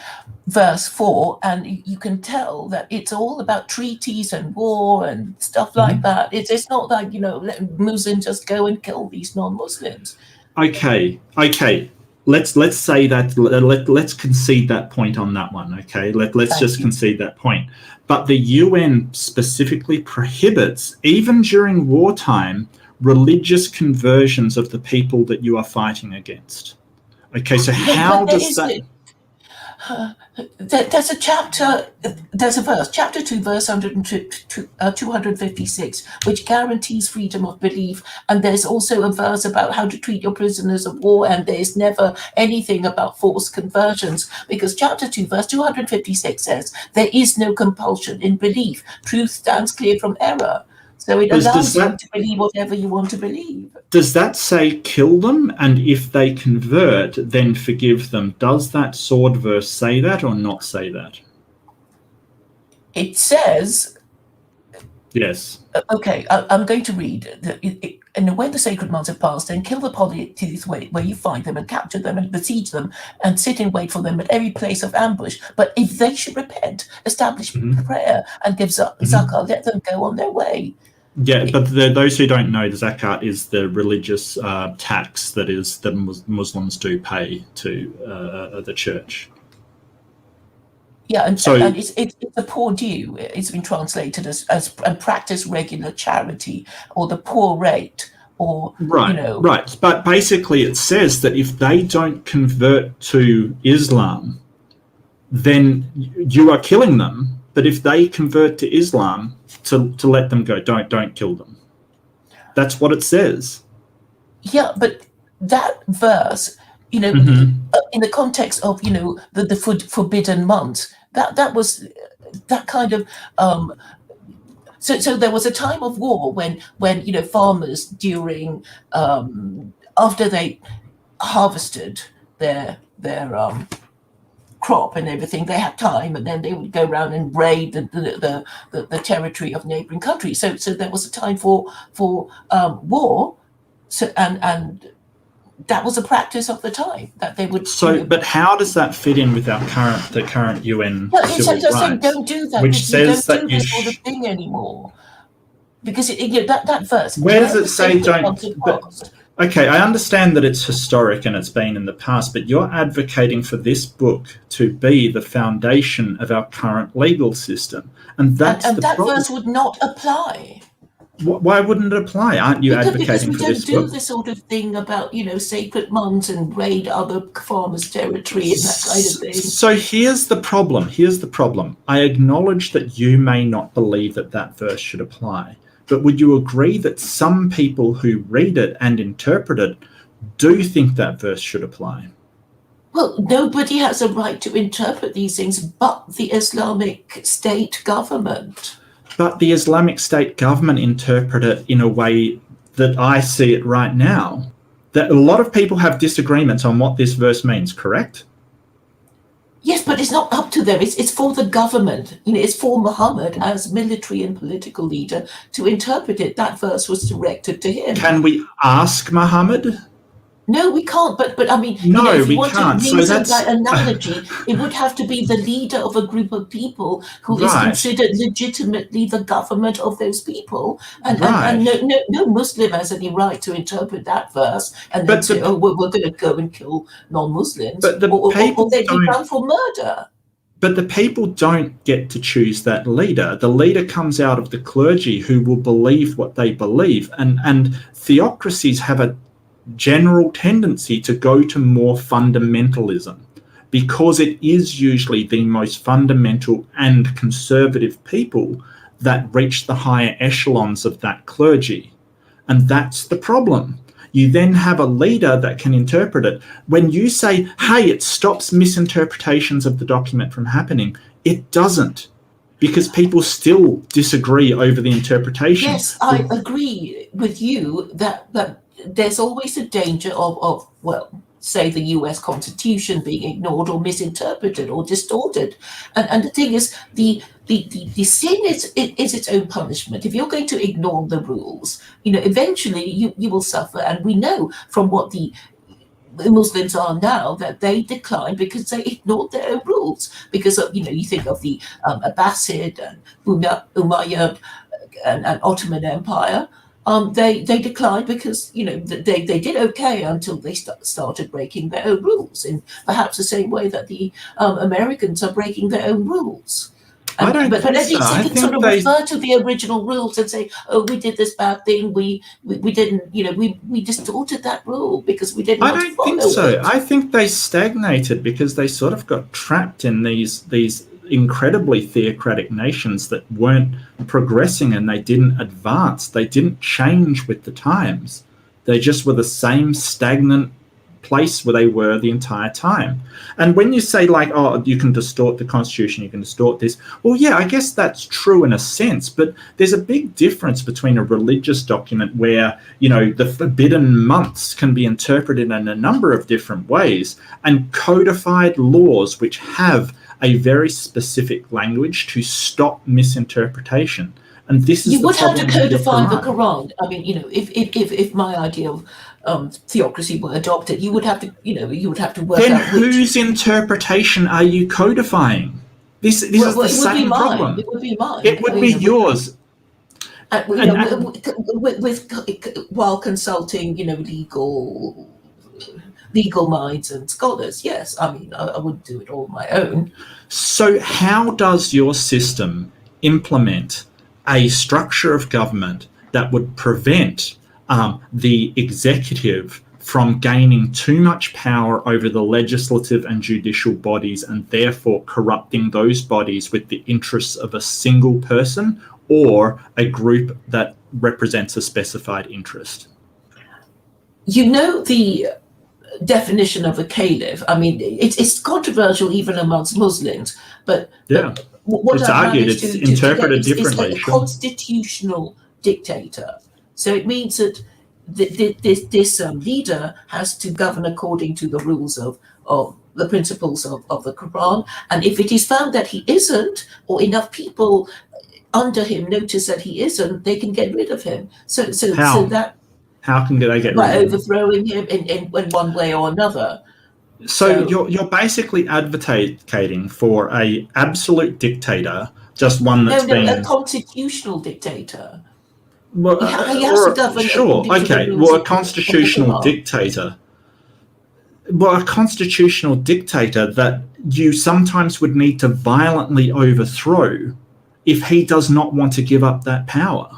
verse 4, and you can tell that it's all about treaties and war and stuff like that. It's not like, let Muslims just go and kill these non-Muslims. Okay. Let's say that. Let's concede that point on that one. Okay, let's just concede that point. But the UN specifically prohibits, even during wartime, religious conversions of the people that you are fighting against. Okay, so how does that? There's a chapter, there's a verse, chapter 2, verse 256, which guarantees freedom of belief. And there's also a verse about how to treat your prisoners of war. And there's never anything about forced conversions, because chapter 2, verse 256 says, there is no compulsion in belief. Truth stands clear from error. So it allows you to believe whatever you want to believe. Does that say kill them, and if they convert, then forgive them? Does that sword verse say that or not say that? It says... Yes. Okay, I'm going to read. And when the sacred months have passed, then kill the polytheists where you find them, and capture them, and besiege them, and sit in wait for them at every place of ambush. But if they should repent, establish prayer, and give zakah, let them go on their way. Yeah, but those who don't know, the zakat is the religious tax that Muslims do pay to the church. Yeah, and it's a poor due. It's been translated as and practice regular charity, or the poor rate, or right. But basically, it says that if they don't convert to Islam, then you are killing them. But if they convert to Islam, to let them go, don't kill them. That's what it says. Yeah, but that verse, in the context of the forbidden months, that was that kind of so there was a time of war when farmers during after they harvested their crop and everything, they had time, and then they would go around and raid the territory of neighboring countries. So there was a time for war. So and that was a practice of the time that they would. So, but how does that fit in with the current UN civil rights? Saying, don't do that. Which says don't that do this sort of thing anymore. Because that verse. Where does it say don't? Okay, I understand that it's historic and it's been in the past, but you're advocating for this book to be the foundation of our current legal system, and that's the that problem. verse would not apply. Why wouldn't it apply? Aren't you advocating for this book? Because we don't do this sort of thing about sacred months and raid other farmers' territory and that kind of thing. So here's the problem. I acknowledge that you may not believe that verse should apply. But would you agree that some people who read it and interpret it do think that verse should apply? Well, nobody has a right to interpret these things but the Islamic State government. But the Islamic State government interpret it in a way that I see it right now. That a lot of people have disagreements on what this verse means, correct? Yes, but it's not up to them. It's for the government. It's for Muhammad as military and political leader to interpret it. That verse was directed to him. Can we ask Muhammad? No, we can't. But I mean, no, if you we can't. To reason that analogy, it would have to be the leader of a group of people who is considered legitimately the government of those people, and no Muslim has any right to interpret that verse and then say, we're going to go and kill non-Muslims, or they'd be done for murder. But the people don't get to choose that leader. The leader comes out of the clergy who will believe what they believe, and theocracies have a general tendency to go to more fundamentalism because it is usually the most fundamental and conservative people that reach the higher echelons of that clergy. And that's the problem. You then have a leader that can interpret it. When you say, hey, it stops misinterpretations of the document from happening, it doesn't, because people still disagree over the interpretation. Yes, I agree with you that there's always a danger of say the US Constitution being ignored or misinterpreted or distorted. And the thing is, the sin is its own punishment. If you're going to ignore the rules, eventually you will suffer. And we know from what the Muslims are now that they declined because they ignored their own rules. Because of, you think of the Abbasid and Umayyad and Ottoman Empire. They declined because they did okay until they started breaking their own rules in perhaps the same way that the Americans are breaking their own rules. I don't But think at least so. they I can think sort of they- refer to the original rules and say, "Oh, we did this bad thing. We didn't. We distorted that rule because we didn't I want to don't follow think so. it." I think they stagnated because they sort of got trapped in these incredibly theocratic nations that weren't progressing, and they didn't advance. They didn't change with the times. They just were the same stagnant place where they were the entire time. And when you say, like, oh, you can distort the constitution, you can distort this, well, yeah, I guess that's true in a sense, but there's a big difference between a religious document where, the forbidden months can be interpreted in a number of different ways, and codified laws which have a very specific language to stop misinterpretation. And this is You would have to codify the Quran. Quran. I mean, if my idea of theocracy were adopted, you would have to, work Then out which. whose interpretation are you codifying? This is Well, the it would be same mine. problem. It would be mine. It would be yours. While consulting, legal minds and scholars. Yes, I mean, I wouldn't do it all on my own. So how does your system implement a structure of government that would prevent the executive from gaining too much power over the legislative and judicial bodies, and therefore corrupting those bodies with the interests of a single person or a group that represents a specified interest? The definition of a caliph, I mean, it's controversial even amongst Muslims, but Yeah, what it's I've argued, managed it's to interpreted get is differently. like a constitutional dictator. So it means that this leader has to govern according to the rules of the principles of the Quran. And if it is found that he isn't, or enough people under him notice that he isn't, they can get rid of him. So that How can they get by rid of him? overthrowing him in one way or another. So you're basically advocating for a absolute dictator, just one that's a constitutional dictator. Well, He has to govern sure, according to the okay. rules Well, a of the constitutional Quran. dictator. Well, a constitutional dictator that you sometimes would need to violently overthrow if he does not want to give up that power.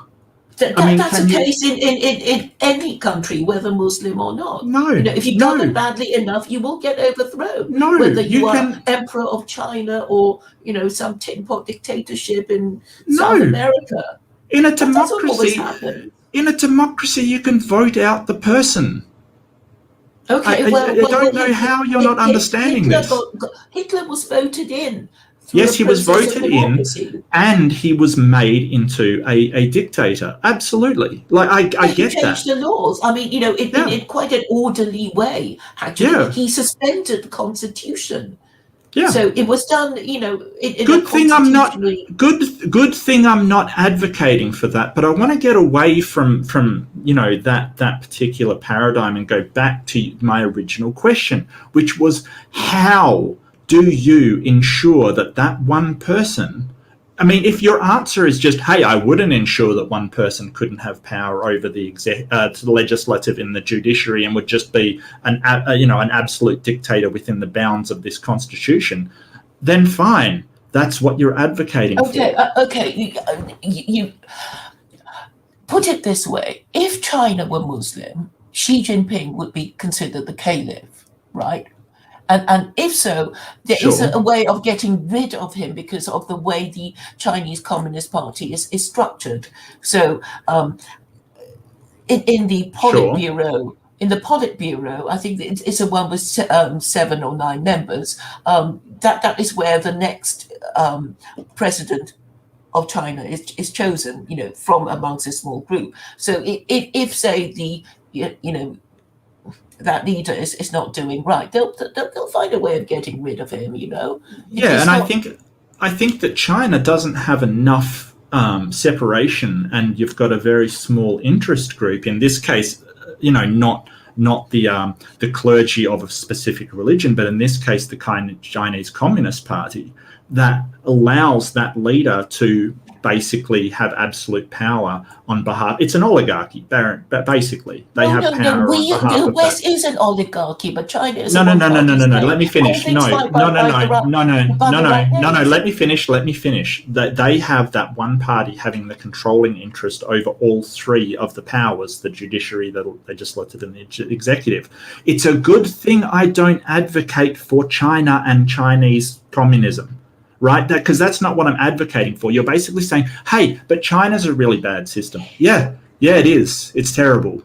That's the case in any country, whether Muslim or not. No, if you govern badly enough, you will get overthrown. No, whether you are can emperor of China or some tin pot dictatorship in South America. In a That doesn't always democracy, happen. you can vote out the person. Okay, I don't know how you're not understanding this. Hitler was voted in. Yes, he was voted in, and he was made into a dictator. Absolutely. I get that. He changed the laws. I mean, in quite an orderly way. Actually, Yeah. he suspended the constitution. Yeah. So it was done, in Good a thing I'm not constitutionally- good thing I'm not advocating for that, but I want to get away from that particular paradigm and go back to my original question, which was, how do you ensure that one person, I mean, if your answer is just, hey, I wouldn't ensure that one person couldn't have power over the legislative and the judiciary and would just be an absolute dictator within the bounds of this constitution, then fine. That's what you're advocating for. Okay. You put it this way: if China were Muslim, Xi Jinping would be considered the caliph, right? And if so, there is a way of getting rid of him because of the way the Chinese Communist Party is structured. So in the Politburo, I think it's a one with 7 or 9 members. That is where the next president of China is chosen, from amongst a small group. So if say that leader is not doing right, they'll find a way of getting rid of him. Yeah, and I think that China doesn't have enough separation, and you've got a very small interest group. In this case, not the clergy of a specific religion, but in this case, the kind of Chinese Communist Party that allows that leader to basically have absolute power on behalf. It's an oligarchy, Baron, but basically they have power on behalf the of West that. is an oligarchy, but China is No. Let me finish. No. Let me finish. They have that one party having the controlling interest over all three of the powers: the judiciary, the legislative, and the executive. It's a good thing I don't advocate for China and Chinese communism. Right? Because that's not what I'm advocating for. You're basically saying, hey, but China's a really bad system. Yeah, it is. It's terrible.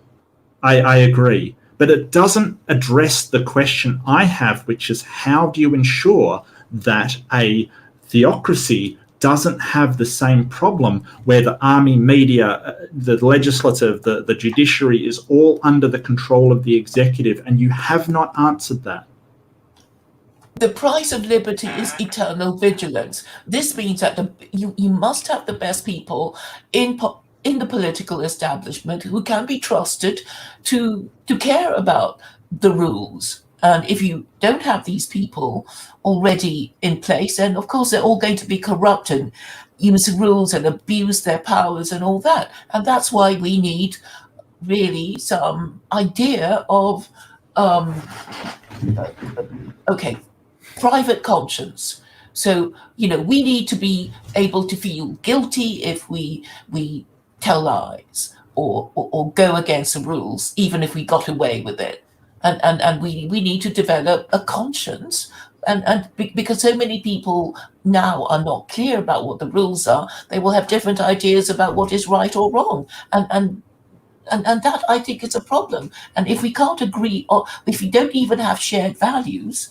I agree. But it doesn't address the question I have, which is how do you ensure that a theocracy doesn't have the same problem where the army, media, the legislative, the judiciary is all under the control of the executive, and you have not answered that. The price of liberty is eternal vigilance. This means that you must have the best people in the political establishment who can be trusted to care about the rules. And if you don't have these people already in place, then of course they're all going to be corrupt and use rules and abuse their powers and all that. And that's why we need really some idea of private conscience. So, we need to be able to feel guilty if we tell lies or go against the rules, even if we got away with it. And we need to develop a conscience. And because so many people now are not clear about what the rules are, they will have different ideas about what is right or wrong. And that, I think, is a problem. And if we can't agree, or if you don't even have shared values,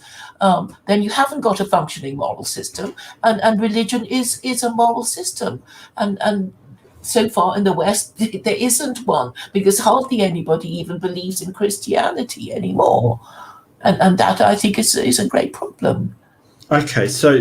then you haven't got a functioning moral system. And religion is a moral system. And so far in the West, there isn't one, because hardly anybody even believes in Christianity anymore. And that, I think, is a great problem. Okay, so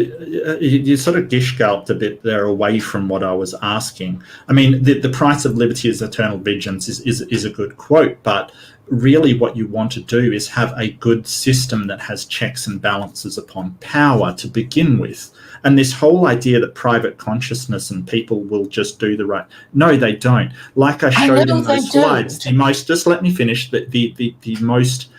you sort of dish-gulped a bit there away from what I was asking. I mean, the price of liberty is eternal vigilance is a good quote, but really what you want to do is have a good system that has checks and balances upon power to begin with. And this whole idea that private consciousness and people will just do the right... No, they don't. Like I showed in those slides, just let me finish, the most...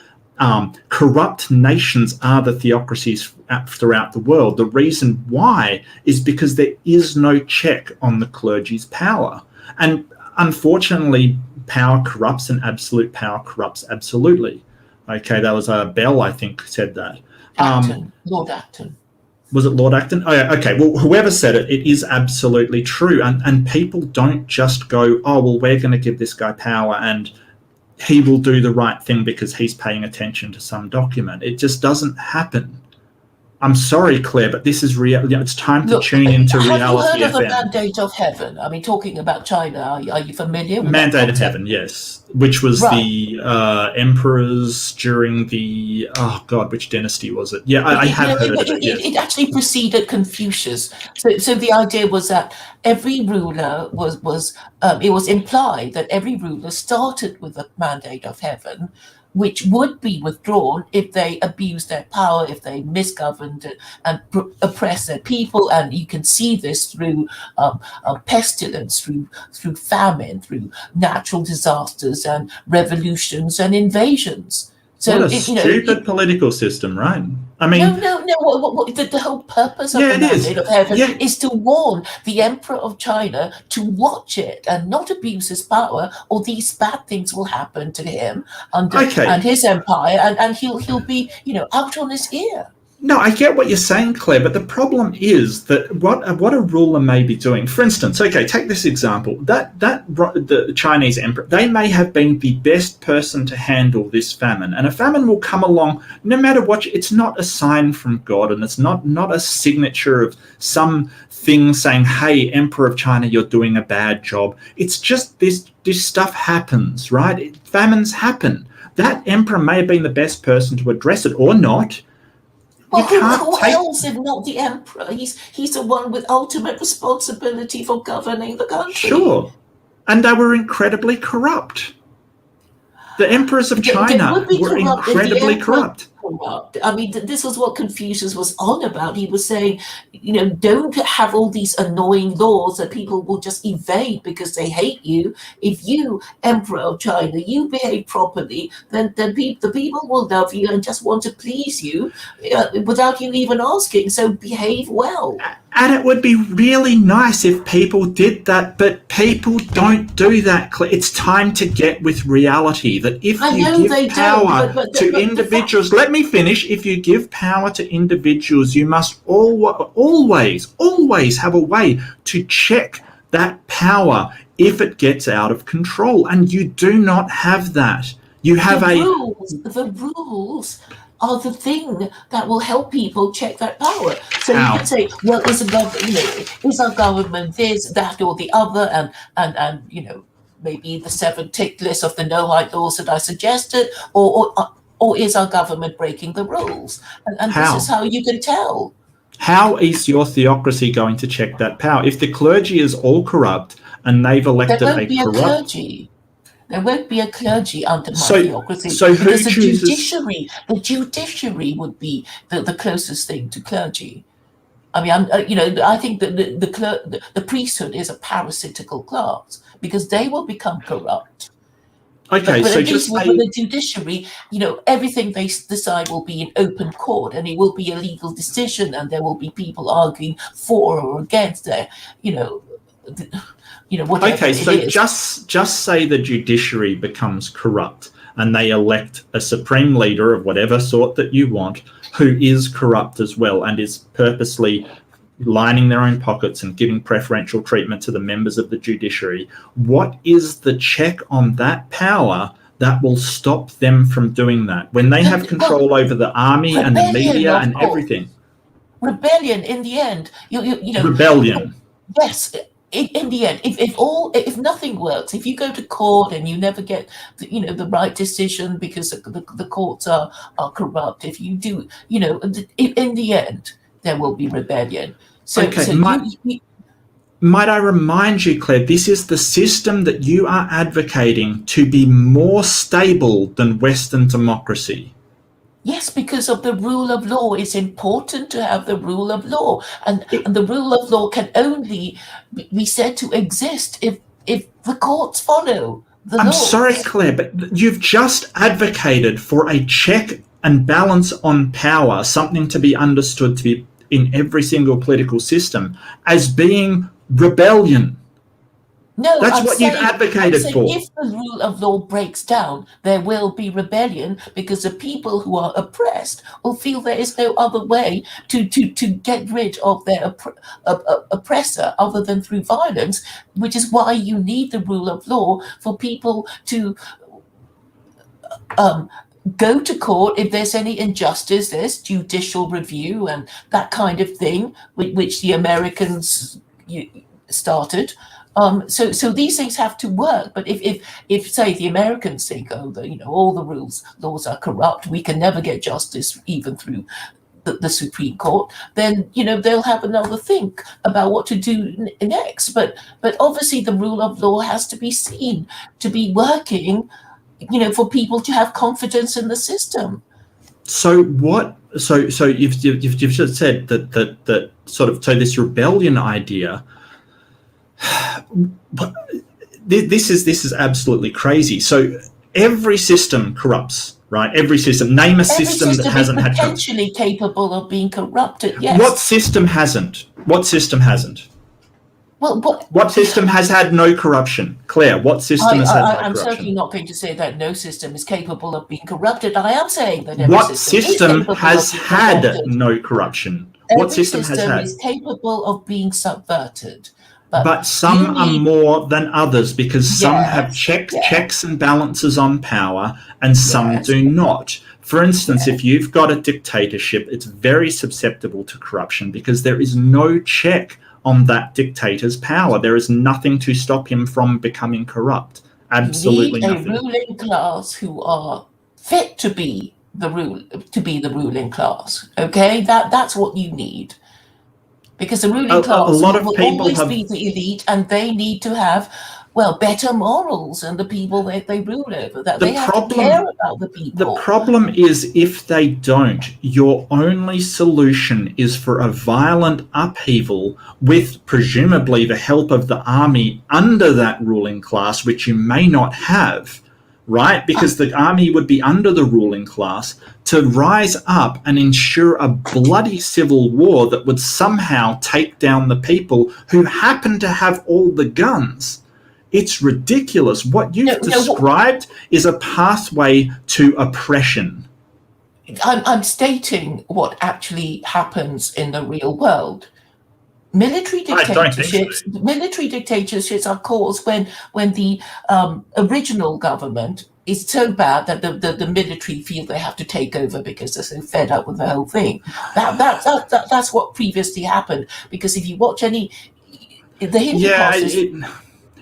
corrupt nations are the theocracies throughout the world. The reason why is because there is no check on the clergy's power. And unfortunately, power corrupts and absolute power corrupts absolutely. Okay, that was Bell, I think, said that. Lord Acton. Was it Lord Acton? Oh, yeah, okay. Well, whoever said it, it is absolutely true. And people don't just go, oh, well, we're going to give this guy power and he will do the right thing because he's paying attention to some document. It just doesn't happen. I'm sorry, Claire, but this is real. It's time to tune into Reality FM. Have you heard of the Mandate of Heaven? I mean, talking about China, are you familiar with Mandate of Heaven? Yes, which was the emperors during the which dynasty was it? Yeah, I have heard of it. Yes. It actually preceded Confucius. So the idea was that every ruler was it was implied that every ruler started with the Mandate of Heaven, which would be withdrawn if they abused their power, if they misgoverned and oppressed their people. And you can see this through pestilence, through famine, through natural disasters and revolutions and invasions. So what a stupid political system, right? I mean, no. The whole purpose of the Mandate of Heaven is to warn the Emperor of China to watch it and not abuse his power, or these bad things will happen to him and his empire, and he'll be out on his ear. No, I get what you're saying, Claire, but the problem is that what a ruler may be doing. For instance, okay, take this example. The Chinese emperor, they may have been the best person to handle this famine, and a famine will come along no matter what. It's not a sign from God, and it's not a signature of some thing saying, hey, Emperor of China, you're doing a bad job. It's just this stuff happens, right? Famines happen. That emperor may have been the best person to address it or not. Well, who else if not the emperor? He's the one with ultimate responsibility for governing the country. Sure. And they were incredibly corrupt. The emperors of China were incredibly corrupt. corrupt. I mean, this was what Confucius was on about. He was saying, don't have all these annoying laws that people will just evade because they hate you. If you, Emperor of China, you behave properly, then the people will love you and just want to please you without you even asking. So behave well. And it would be really nice if people did that, but people don't do that. It's time to get with reality, that if you give power to individuals, let me finish, if you give power to individuals, you must always have a way to check that power if it gets out of control, and you do not have that. You have the rules are the thing that will help people check that power. So you can say, well, is our government this, that, or the other, and maybe the 7-tick list of the no-hike laws that I suggested, or is our government breaking the rules? And this is how you can tell. How is your theocracy going to check that power? If the clergy is all corrupt and they've elected a corrupt... There won't be a clergy under my theocracy. So who because chooses... the judiciary would be the closest thing to clergy. I mean, I think that the priesthood is a parasitical class because they will become corrupt. Okay, but so at just least with the judiciary, everything they decide will be in open court, and it will be a legal decision, and there will be people arguing for or against their, okay, so just say the judiciary becomes corrupt and they elect a supreme leader of whatever sort that you want who is corrupt as well and is purposely lining their own pockets and giving preferential treatment to the members of the judiciary. What is the check on that power that will stop them from doing that when they have control over the army and the media and everything? Rebellion in the end. Rebellion. Yes. In the end, if nothing works, if you go to court and you never get the right decision because the courts are corrupt, if you do, in the end there will be rebellion. Might I remind you, Claire, this is the system that you are advocating to be more stable than Western democracy. Yes, because of the rule of law. It's important to have the rule of law. And the rule of law can only be said to exist if the courts follow the law. I'm sorry, Claire, but you've just advocated for a check and balance on power, something to be understood to be in every single political system, as being rebellion. No, that's what you've advocated for. If the rule of law breaks down, there will be rebellion because the people who are oppressed will feel there is no other way to get rid of their oppressor other than through violence, which is why you need the rule of law for people to go to court if there's any injustice. There's judicial review and that kind of thing, which the Americans started. So these things have to work. But if say the Americans think, all the laws are corrupt, we can never get justice even through the Supreme Court, then they'll have another think about what to do next. But obviously the rule of law has to be seen to be working, for people to have confidence in the system. So what? So you've just said that sort of this rebellion idea. This is absolutely crazy. So every system corrupts, right? Every system. Name a system that hasn't had potentially capable of being corrupted. Yes. What system hasn't? What system hasn't? Well, what system has had no corruption? Claire, what system has had no corruption? I'm certainly not going to say that no system is capable of being corrupted. I am saying that what system has had no corruption? What system has had? Is capable of being subverted. But some are more than others because some have checks and balances on power and some do not. For instance, if you've got a dictatorship, it's very susceptible to corruption because there is no check on that dictator's power. There is nothing to stop him from becoming corrupt. Absolutely nothing. You need a ruling class who are fit to be the ruling class. Okay, that's what you need. Because the ruling class will always be the elite, and they need to have well, better morals than the people that they rule over, that The they have problem- to care about the The people. problem is if they don't, your only solution is for a violent upheaval with presumably the help of the army under that ruling class, which you may not have, right? Because the army would be under the ruling class to rise up and ensure a bloody civil war that would somehow take down the people who happen to have all the guns. It's ridiculous. What you've described is a pathway to oppression. I'm stating what actually happens in the real world. Military dictatorships are caused when the original government is so bad that the military feel they have to take over because they're so fed up with the whole thing. That's what previously happened. Because if you watch the Hindu classes,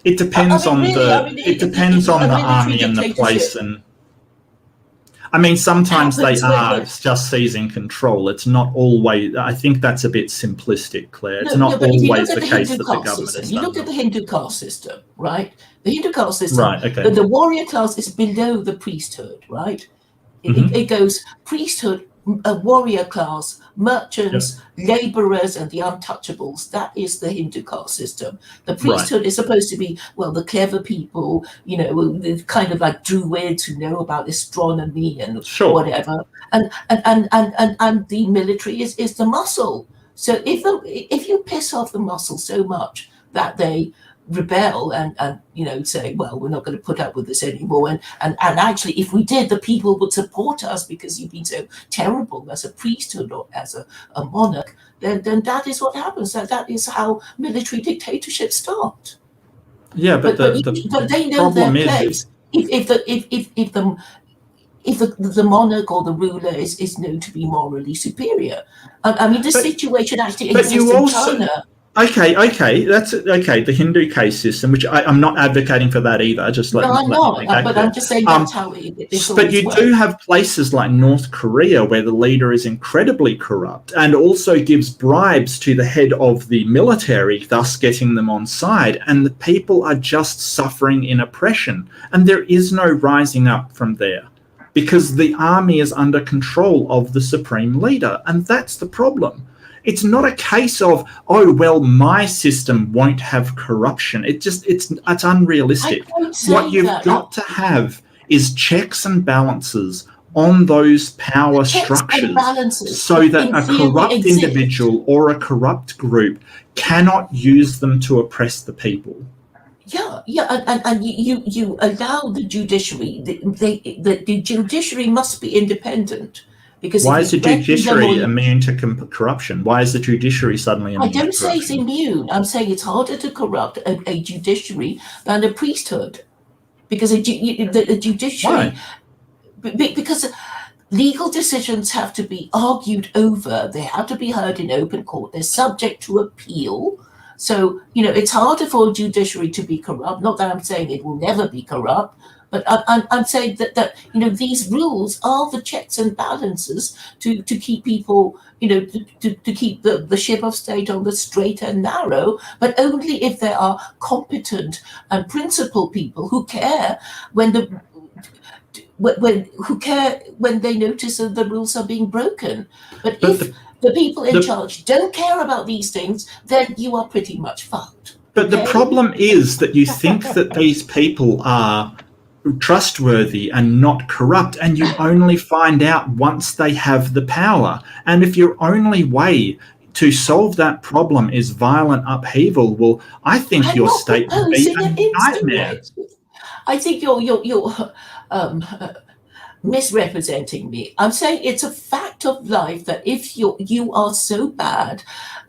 it depends on it depends on the military army and the place, dictatorship. and sometimes they Happens are when- just seizing control. It's not always. I think that's a bit simplistic, Claire. It's No, not but if you always look the at case Hindu that the caste government system, has you done look at that. the Hindu caste system, right? The Hindu caste system, Right, okay. the warrior class is below the priesthood, right? It goes priesthood, a warrior class, merchants, laborers, and the untouchables. That is the Hindu caste system. The priesthood is supposed to be, well, the clever people, the kind of like druids who know about astronomy and whatever. And the military is the muscle. So if you piss off the muscle so much that they rebel and say, well, we're not going to put up with this anymore, and actually if we did, the people would support us because you've been so terrible as a priesthood or as a monarch, then that is what happens. That is how military dictatorships start. Yeah, but they know their place. If the monarch or the ruler is known to be morally superior. Situation actually exists in China. Okay, that's okay. The Hindu caste system, which I'm not advocating for that either. I'm not. But I'm just saying that's how it's But you do have places like North Korea where the leader is incredibly corrupt and also gives bribes to the head of the military, thus getting them on side. And the people are just suffering in oppression, and there is no rising up from there because the army is under control of the supreme leader, and that's the problem. It's not a case of, oh, well, my system won't have corruption. It's unrealistic. What you've got to have is checks and balances on those power structures so that a corrupt individual or a corrupt group cannot use them to oppress the people. And you allow the judiciary. The judiciary must be independent. Because why is the judiciary immune to corruption? Why is the judiciary suddenly immune to corruption? I don't say it's immune. I'm saying it's harder to corrupt a judiciary than a priesthood. Because a judiciary... Why? Because legal decisions have to be argued over. They have to be heard in open court. They're subject to appeal. So, it's harder for a judiciary to be corrupt. Not that I'm saying it will never be corrupt. But I'm saying that these rules are the checks and balances to keep people, to keep the ship of state on the straight and narrow, but only if there are competent and principled people who care when they notice that the rules are being broken. But if the people in charge don't care about these things, then you are pretty much fucked. But the problem is that you think that these people are trustworthy and not corrupt, and you only find out once they have the power. And if your only way to solve that problem is violent upheaval, well, I think your state would be a nightmare. I think you're misrepresenting me. I'm saying it's a fact of life that if you are so bad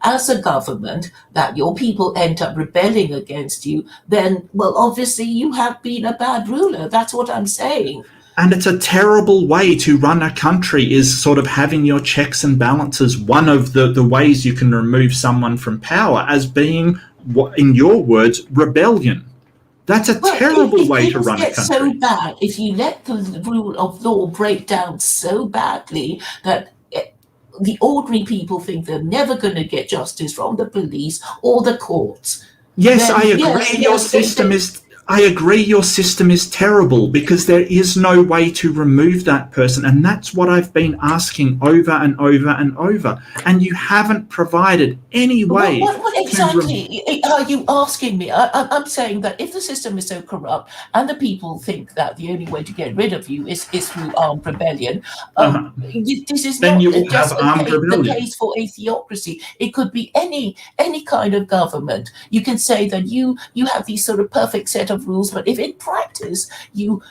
as a government that your people end up rebelling against you, then, well, obviously you have been a bad ruler. That's what I'm saying. And it's a terrible way to run a country, is sort of having your checks and balances. One of the ways you can remove someone from power as being, in your words, rebellion. That's a terrible way to run a country. So bad, if you let the rule of law break down so badly that the ordinary people think they're never going to get justice from the police or the courts. Yes, I agree. Your system is I agree your system is terrible because there is no way to remove that person. And that's what I've been asking over and over and over. And you haven't provided any way. What exactly are you asking me? I'm saying that if the system is so corrupt and the people think that the only way to get rid of you is through armed rebellion, this is then not you will just have armed the rebellion. case for a theocracy. It could be any kind of government. You can say that you have these sort of perfect set of rules, but if in practice you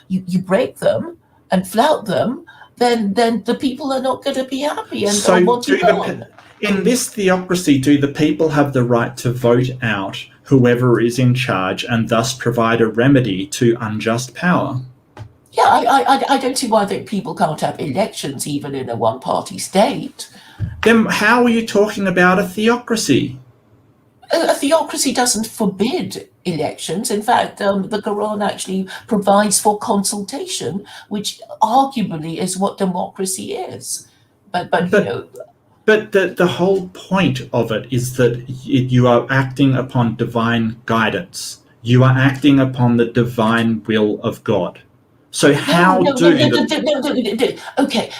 break them and flout them, then the people are not going to be happy and want you gone. In this theocracy, do the people have the right to vote out whoever is in charge and thus provide a remedy to unjust power? Yeah, I don't see why people can't have elections even in a one-party state. Then how are you talking about a theocracy? A theocracy doesn't forbid elections. In fact, the Quran actually provides for consultation, which arguably is what democracy is. But you know. But the whole point of it is that you are acting upon divine guidance. You are acting upon the divine will of God. So okay,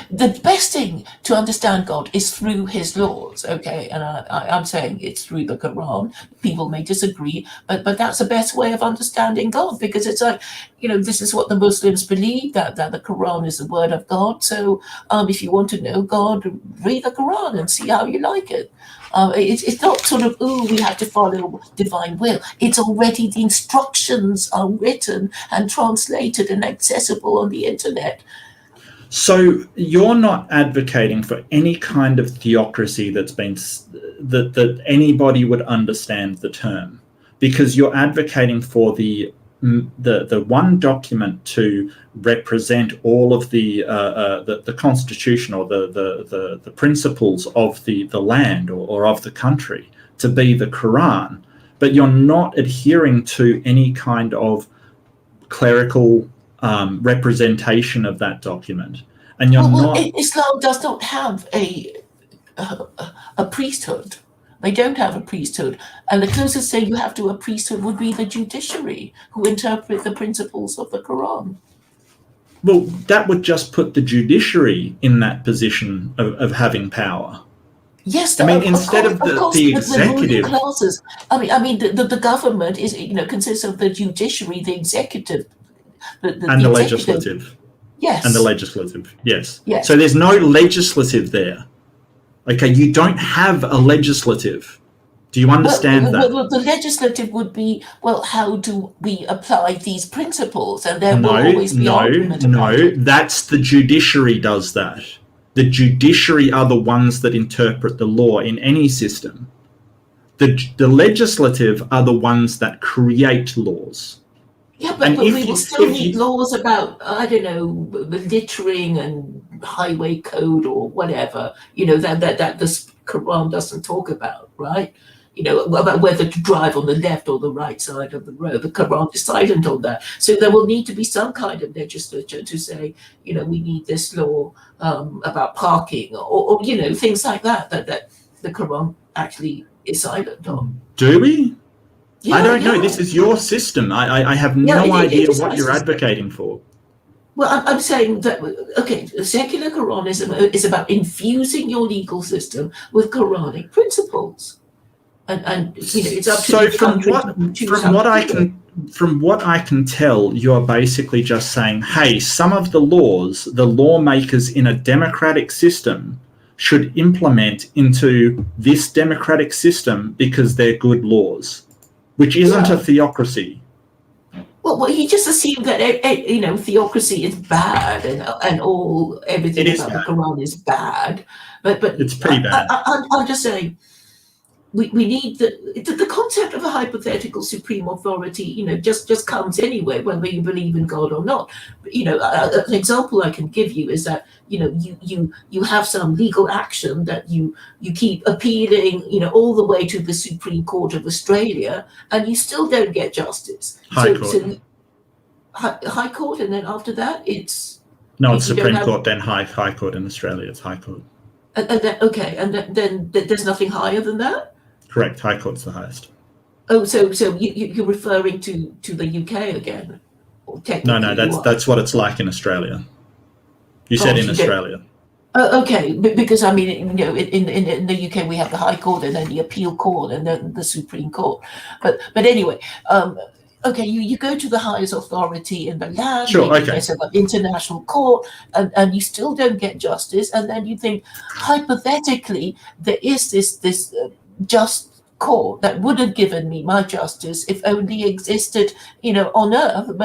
the best thing to understand God is through his laws, okay? And I'm saying it's through the Quran. People may disagree, but that's the best way of understanding God, because it's like, this is what the Muslims believe, that the Quran is the word of God. So if you want to know God, read the Quran and see how you like it. It's not sort of, we have to follow divine will. It's already, the instructions are written and translated and accessible on the internet. So you're not advocating for any kind of theocracy that anybody would understand the term, because you're advocating for the one document to represent all of the constitution or the principles of the land or of the country, to be the Quran, but you're not adhering to any kind of clerical representation of that document, and you're not. Islam does not have a priesthood. They don't have a priesthood. And the closest thing you have to a priesthood would be the judiciary, who interpret the principles of the Quran. Well, that would just put the judiciary in that position of having power. Yes, instead of the executive. The classes. The government is, consists of the judiciary, the executive, the legislative. Yes. And the legislative, yes. Yes. So there's no legislative there. Okay, you don't have a legislative. Do you understand that? Well, the legislative would be, how do we apply these principles? And there will always be argument about it. That's the judiciary does that. The judiciary are the ones that interpret the law in any system. The legislative are the ones that create laws. Yeah, but we will still need laws about, littering and highway code or whatever, that the Quran doesn't talk about, right? About whether to drive on the left or the right side of the road. The Quran is silent on that. So there will need to be some kind of legislature to say, we need this law about parking or things like that the Quran actually is silent on. Do we? Yeah, I don't know. This is your system. I have no idea what you're advocating for. Well, I'm saying that, the secular Quranism is about infusing your legal system with Quranic principles. And it's up to the country to choose from what I can tell, you're basically just saying, hey, some of the laws, the lawmakers in a democratic system should implement into this democratic system because they're good laws, which isn't a theocracy. Well, you just assume that theocracy is bad and everything about the Quran is bad, but it's pretty bad. I'm just saying we need the concept of a hypothetical supreme authority. Just comes anyway, whether you believe in God or not. An example I can give you is that you have some legal action that you keep appealing all the way to the Supreme Court of Australia, and you still don't get justice. High Court. High Court, and then after that it's Supreme Court, then High Court in Australia. It's High Court. And then there's nothing higher than that. Correct. High Court's the highest. Oh, so you're referring to the UK again? Or No, technically you are. that's what it's like in Australia. You said in you don't- Australia. Okay, because I mean, in the UK we have the High Court and then the Appeal Court and then the Supreme Court. But anyway, okay, you go to the highest authority in the land. Sure, maybe okay. there's an international court, and you still don't get justice. And then you think, hypothetically, there is this just court that would have given me my justice if only existed, on Earth.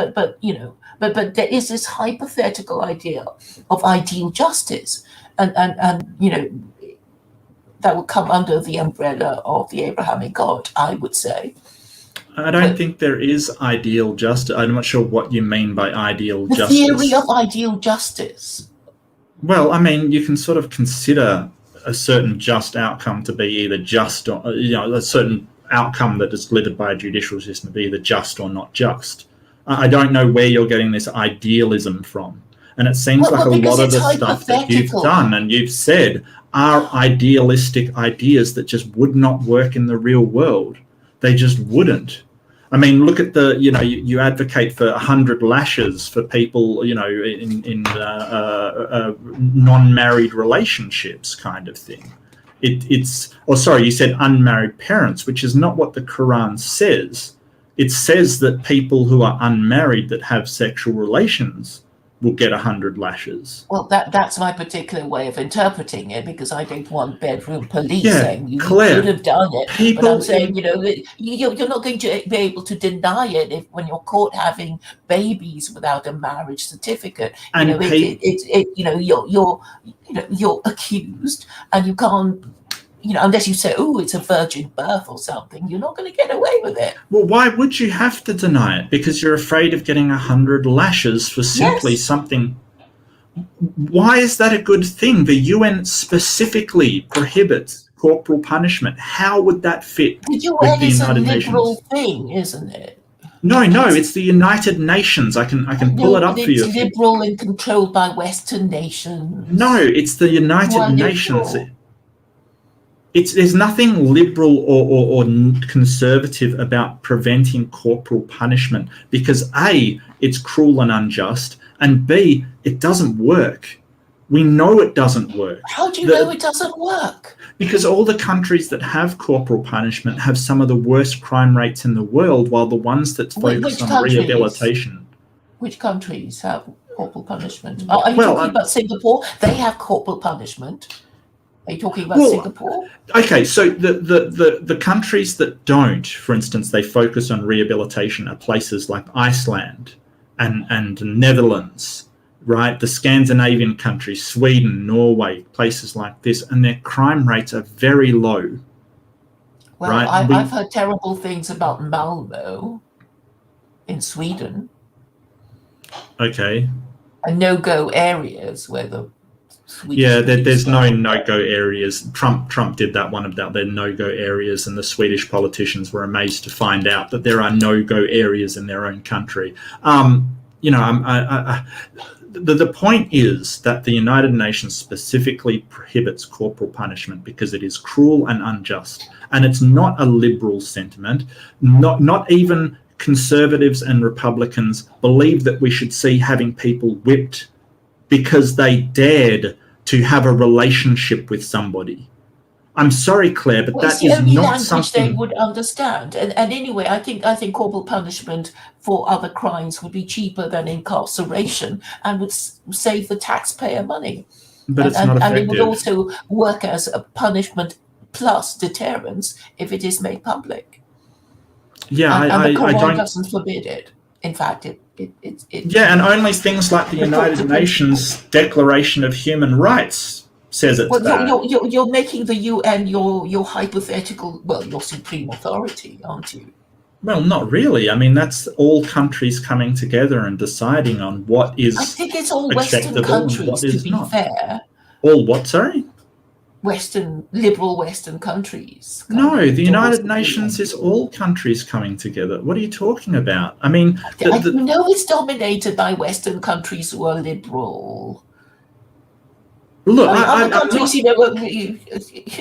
But there is this hypothetical idea of ideal justice, and that would come under the umbrella of the Abrahamic God, I would say. I don't think there is ideal justice. I'm not sure what you mean by ideal The justice. theory of ideal justice. Well, I mean, you can sort of consider a certain just outcome to be either just or, a certain outcome that is delivered by a judicial system to be either just or not just. I don't know where you're getting this idealism from. And it seems like a lot of the stuff that you've done and you've said are idealistic ideas that just would not work in the real world. They just wouldn't. I mean, look at you advocate for 100 lashes for people, in non-married relationships kind of thing. You said unmarried parents, which is not what the Quran says. It says that people who are unmarried that have sexual relations will get 100 lashes. Well, that's my particular way of interpreting it, because I don't want bedroom police saying you Claire, could have done it. People but I'm saying, you're not going to be able to deny it when you're caught having babies without a marriage certificate. You're accused, and you can't. Unless you say, "Oh, it's a virgin birth" or something, you're not going to get away with it. Well, why would you have to deny it? Because you're afraid of getting 100 lashes for simply something. Why is that a good thing? The UN specifically prohibits corporal punishment. How would that fit The UN with the is a United liberal Nations? thing, isn't it? No, it's the United Nations. I can pull it up for you. It's liberal and controlled by Western nations. No, it's the United Nations. There's nothing liberal or conservative about preventing corporal punishment, because A, it's cruel and unjust, and B, it doesn't work. We know it doesn't work. How do you know it doesn't work? Because all the countries that have corporal punishment have some of the worst crime rates in the world, while the ones that focus on rehabilitation. Which countries have corporal punishment? Are you talking about Singapore? They have corporal punishment. Are you talking about Singapore? Okay, so the countries that don't, for instance, they focus on rehabilitation are places like Iceland and Netherlands, right? The Scandinavian countries, Sweden, Norway, places like this, and their crime rates are very low. Well, right? I've heard terrible things about Malmo in Sweden. Okay. And no-go areas where the there's no-go areas. Trump did that one about their no-go areas, and the Swedish politicians were amazed to find out that there are no-go areas in their own country. The point is that the United Nations specifically prohibits corporal punishment because it is cruel and unjust, and it's not a liberal sentiment. Not even conservatives and Republicans believe that we should see having people whipped because they dared to have a relationship with somebody. I'm sorry, Claire, but that is not something they would understand. And anyway, I think corporal punishment for other crimes would be cheaper than incarceration and would save the taxpayer money. But it's not effective. And it would also work as a punishment plus deterrence if it is made public. Yeah, and the Quran I don't. Doesn't forbid it. In fact, it and only things like the United Nations Declaration of Human Rights says it's bad. You're making the UN your hypothetical, your supreme authority, aren't you? Well, not really. I mean, that's all countries coming together and deciding on what is. I think it's all Western countries, to be fair. All what? Sorry. Liberal Western countries. No, the United Nations is all countries coming together. What are you talking about? I mean, it's dominated by Western countries who are liberal. Look, Other I'm countries, not,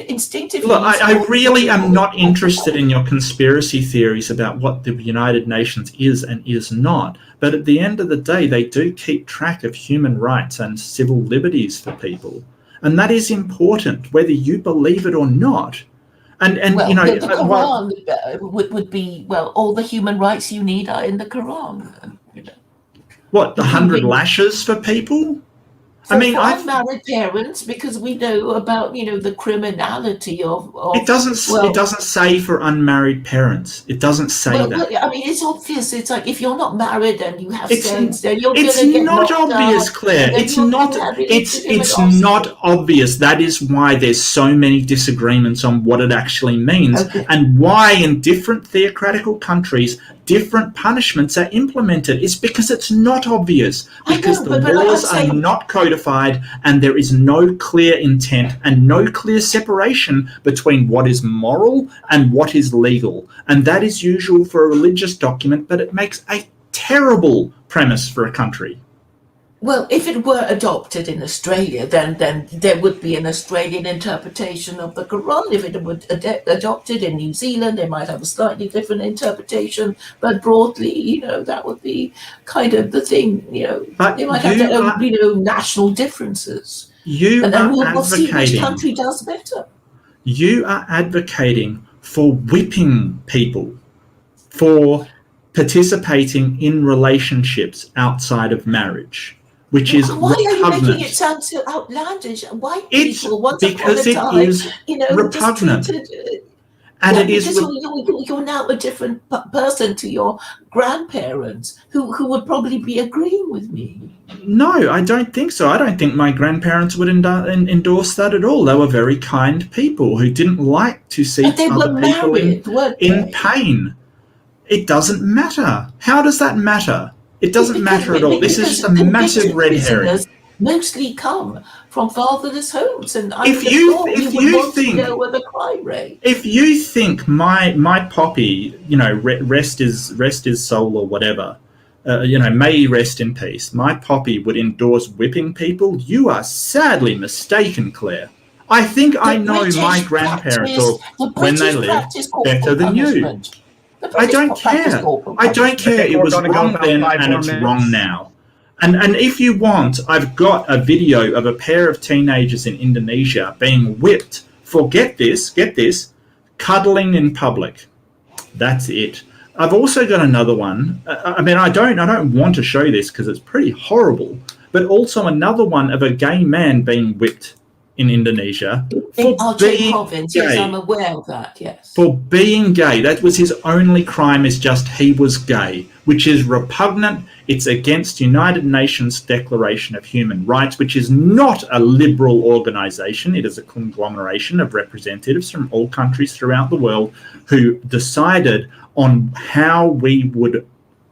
instinctively. look, I really am not interested in your conspiracy theories about what the United Nations is and is not. But at the end of the day, they do keep track of human rights and civil liberties for people. And that is important, whether you believe it or not. And Well, you know, the Quran would be, well, all the human rights you need are in the Quran. what, the 100 Including- lashes for people? For I unmarried parents, because we know about the criminality of it doesn't say for unmarried parents. It doesn't say that. Well, I mean, it's obvious. It's like if you're not married and you have It's sex, then you're it's gonna get not knocked obvious, out, Claire. and then It's you're not. gonna have It's illegitimate not offspring. obvious. That is why there's so many disagreements on what it actually means, Okay. and why in different theocratical countries different punishments are implemented. It's because it's not obvious, I because know, the but laws I'm saying- are not codified, and there is no clear intent and no clear separation between what is moral and what is legal. And that is usual for a religious document, but it makes a terrible premise for a country. Well, if it were adopted in Australia, then there would be an Australian interpretation of the Quran. If it were adopted in New Zealand, they might have a slightly different interpretation. But broadly, that would be kind of the thing. But They might have their own, national differences. You And are then we'll see which advocating. country does better. You are advocating for whipping people, for participating in relationships outside of marriage, which is Why are you making it repugnant. sound so outlandish? White It's people, once upon because a it time, is repugnant. just treated. And Yeah, it is because you're now a different person to your grandparents, who would probably be agreeing with me. no, I don't think so. I don't think my grandparents would endorse that at all. They were very kind people who didn't like to see But they other were people married, weren't in they? pain. It doesn't matter. How does that matter? It doesn't matter at all. This is just a massive red herring. Prisoners mostly come from fatherless homes, and I If would have you- thought if you you would want think- to lower the crime rate. If you think my poppy, rest is soul or whatever, may he rest in peace, my poppy would endorse whipping people, you are sadly mistaken, Claire. I think I know my grandparents, or when they lived, better than you. I don't care. I don't care. think It we're was gonna go wrong about then 5 and more it's minutes. wrong now. And if you want, I've got a video of a pair of teenagers in Indonesia being whipped for, get this, cuddling in public. That's it. I've also got another one. I don't want to show this because it's pretty horrible, but also another one of a gay man being whipped in Indonesia for In Aceh being province, yes, gay. I'm aware of that, yes. For being gay. That was his only crime, is just he was gay, which is repugnant. It's against United Nations Declaration of Human Rights, which is not a liberal organization. It is a conglomeration of representatives from all countries throughout the world who decided on how we would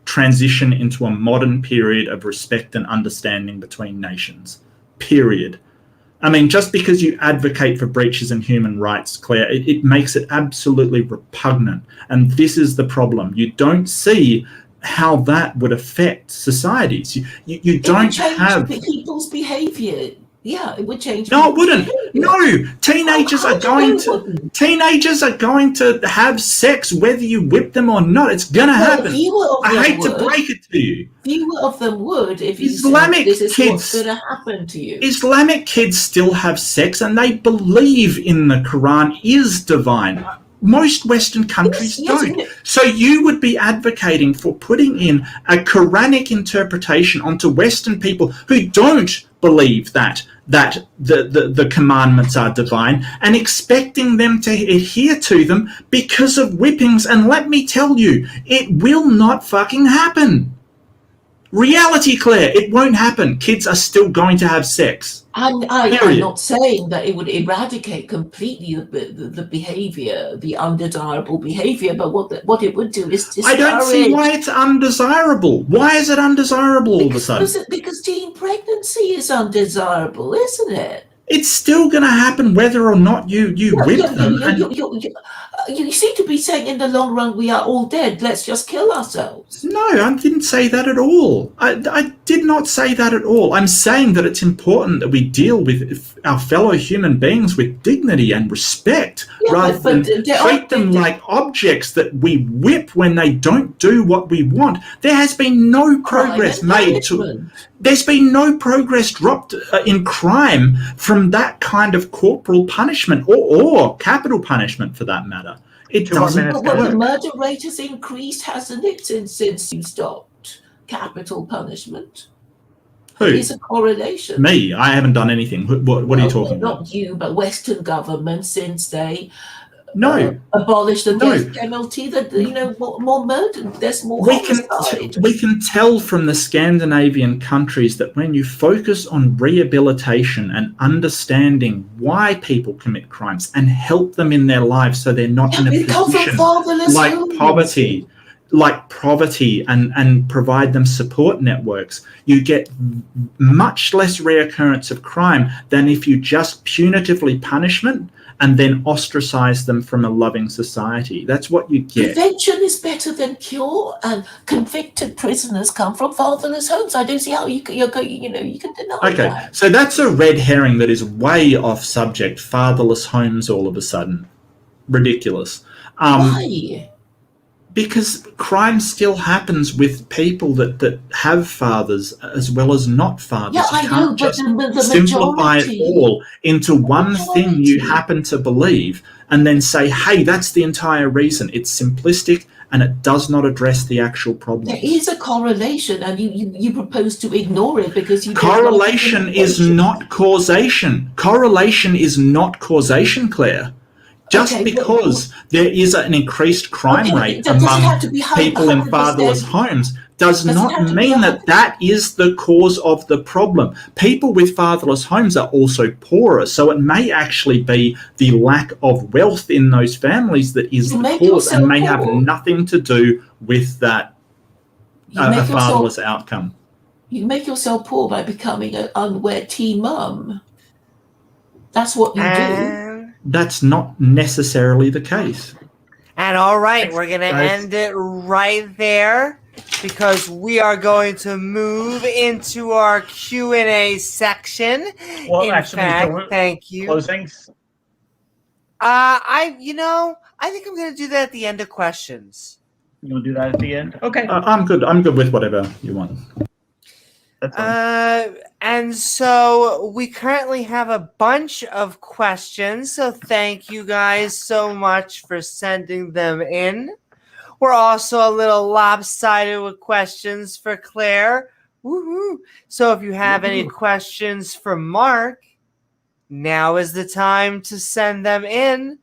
transition into a modern period of respect and understanding between nations. Period. I mean, just because you advocate for breaches in human rights, Claire, it makes it absolutely repugnant. And this is the problem. You don't see how that would affect societies. You don't have people's behaviour. Yeah, it would change. No, it people's wouldn't. behaviour. No, teenagers How are do you know going it to wouldn't? teenagers are going to have sex whether you whip them or not. It's gonna happen. Fewer of I them hate to would. break it to you. Fewer of them would if you Islamic said this is kids- what's going to happen to you. Islamic kids still have sex and they believe in the Quran is divine. Most Western countries Yes, don't. yes. So you would be advocating for putting in a Quranic interpretation onto Western people who don't believe that the commandments are divine, and expecting them to adhere to them because of whippings. And let me tell you, it will not fucking happen. Reality, Claire, it won't happen. Kids are still going to have sex. I'm Period. not saying that it would eradicate completely the behaviour, the undesirable behaviour, but what it would do is discourage. I don't see why it's undesirable. Why is it undesirable all of a sudden? Because teen pregnancy is undesirable, isn't it? It's still going to happen whether or not you whip them. You seem to be saying in the long run we are all dead. Let's just kill ourselves. No, I didn't say that at all. I did not say that at all. I'm saying that it's important that we deal with our fellow human beings with dignity and respect, rather than treat them like objects that we whip when they don't do what we want. There has been no progress made there's been no progress dropped in crime from that kind of corporal punishment or capital punishment, for that matter. It doesn't work. Well, the murder rate has increased, hasn't it, since you stopped capital punishment? Who? It's a correlation. Me? I haven't done anything. What are you talking about? Not you, but Western governments, since they abolished the death penalty, that more murder, there's more homicide. We can tell from the Scandinavian countries that when you focus on rehabilitation and understanding why people commit crimes and help them in their lives so they're not in a position like poverty and provide them support networks, you get much less reoccurrence of crime than if you just punitively punishment and then ostracize them from a loving society. That's what you get. Prevention is better than cure, and convicted prisoners come from fatherless homes. I don't see how you can deny that. Okay, so that's a red herring that is way off subject. Fatherless homes all of a sudden. Ridiculous. Why? Because crime still happens with people that have fathers as well as not fathers. Yeah, I know, but the simplify majority, it all into one thing you happen to believe and then say, hey, that's the entire reason. It's simplistic and it does not address the actual problem. There is a correlation, and you propose to ignore it because you Correlation is not causation. Correlation is not causation, Claire. Just because there is an increased crime rate among people in fatherless homes does not mean that is the cause of the problem. People with fatherless homes are also poorer, so it may actually be the lack of wealth in those families that is the cause and may have nothing to do with that fatherless outcome. You make yourself poor by becoming an unwed teen mum. That's what you do. That's not necessarily the case. And all right, we're going to end it right there because we are going to move into our Q&A section. Well, actually, thank you. Closings? I think I'm going to do that at the end of questions. You'll do that at the end? Okay. I'm good. I'm good with whatever you want. And so we currently have a bunch of questions. So thank you guys so much for sending them in. We're also a little lopsided with questions for Claire. Woohoo! So if you have any questions for Mark, now is the time to send them in.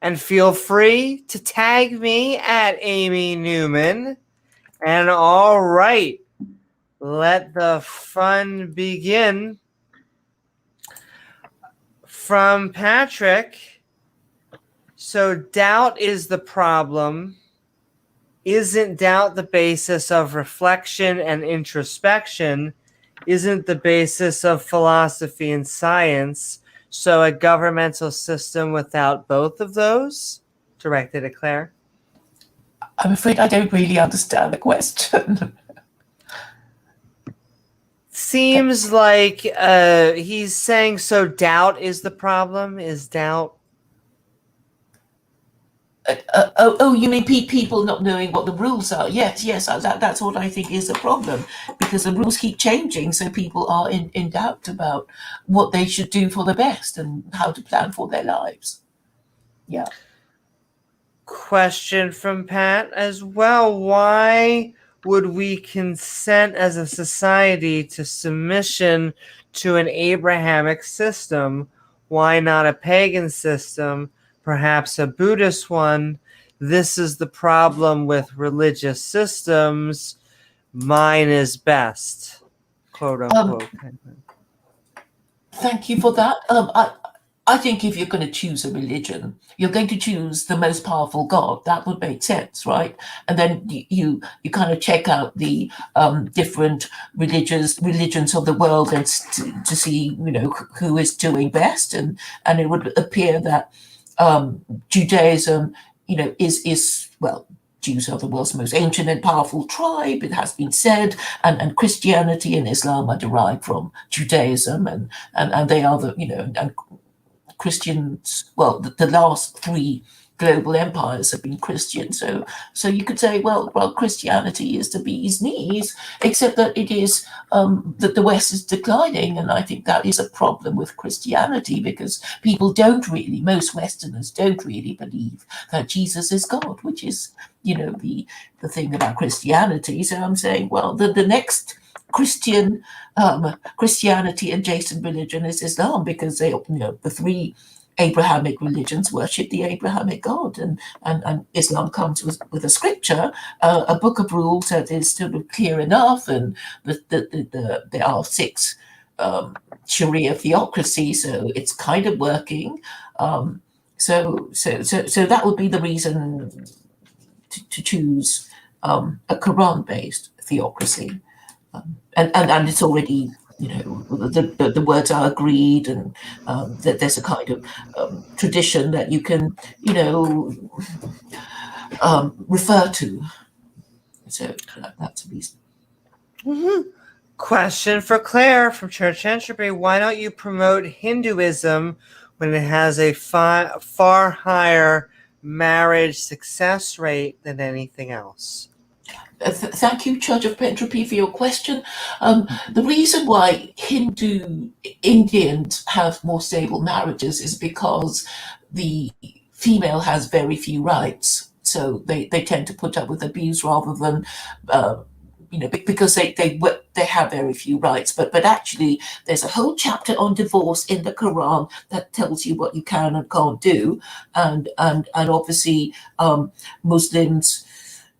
And feel free to tag me at Amy Newman. And all right. Let the fun begin. From Patrick. So doubt is the problem. Isn't doubt the basis of reflection and introspection? Isn't the basis of philosophy and science? So a governmental system without both of those? Directed at Claire. I'm afraid I don't really understand the question. Seems like he's saying, so doubt is the problem? Is doubt? You mean people not knowing what the rules are? Yes, that's what I think is a problem, because the rules keep changing, so people are in doubt about what they should do for the best and how to plan for their lives. Yeah. Question from Pat as well. Why would we consent as a society to submission to an Abrahamic system? Why not a pagan system, perhaps a Buddhist one? This is the problem with religious systems. Mine is best, quote unquote. Thank you for that. I think if you're going to choose a religion, you're going to choose the most powerful God. That would make sense, right? And then you kind of check out the different religions of the world and to see who is doing best, and it would appear that Judaism is Jews are the world's most ancient and powerful tribe, it has been said, and Christianity and Islam are derived from Judaism, and they are the, and Christians, well, the last three global empires have been Christian. So you could say, well, Christianity is the bee's knees, except that it is that the West is declining, and I think that is a problem with Christianity, because most Westerners don't really believe that Jesus is God, which is, the thing about Christianity. So I'm saying, well, the next Christianity adjacent religion is Islam, because they, the three Abrahamic religions worship the Abrahamic God, and Islam comes with a scripture, a book of rules that is sort of clear enough, and there are 6 Sharia theocracy, so it's kind of working. So that would be the reason to choose a Quran-based theocracy, and it's already, the words are agreed, and that there's a kind of tradition that you can, refer to. So that's a reason. Mm-hmm. Question for Claire from Church Entropy. Why don't you promote Hinduism when it has a far higher marriage success rate than anything else? Thank you, Church of Entropy, for your question. The reason why Hindu Indians have more stable marriages is because the female has very few rights. So they tend to put up with abuse rather than, because they have very few rights. But actually, there's a whole chapter on divorce in the Quran that tells you what you can and can't do. And obviously, Muslims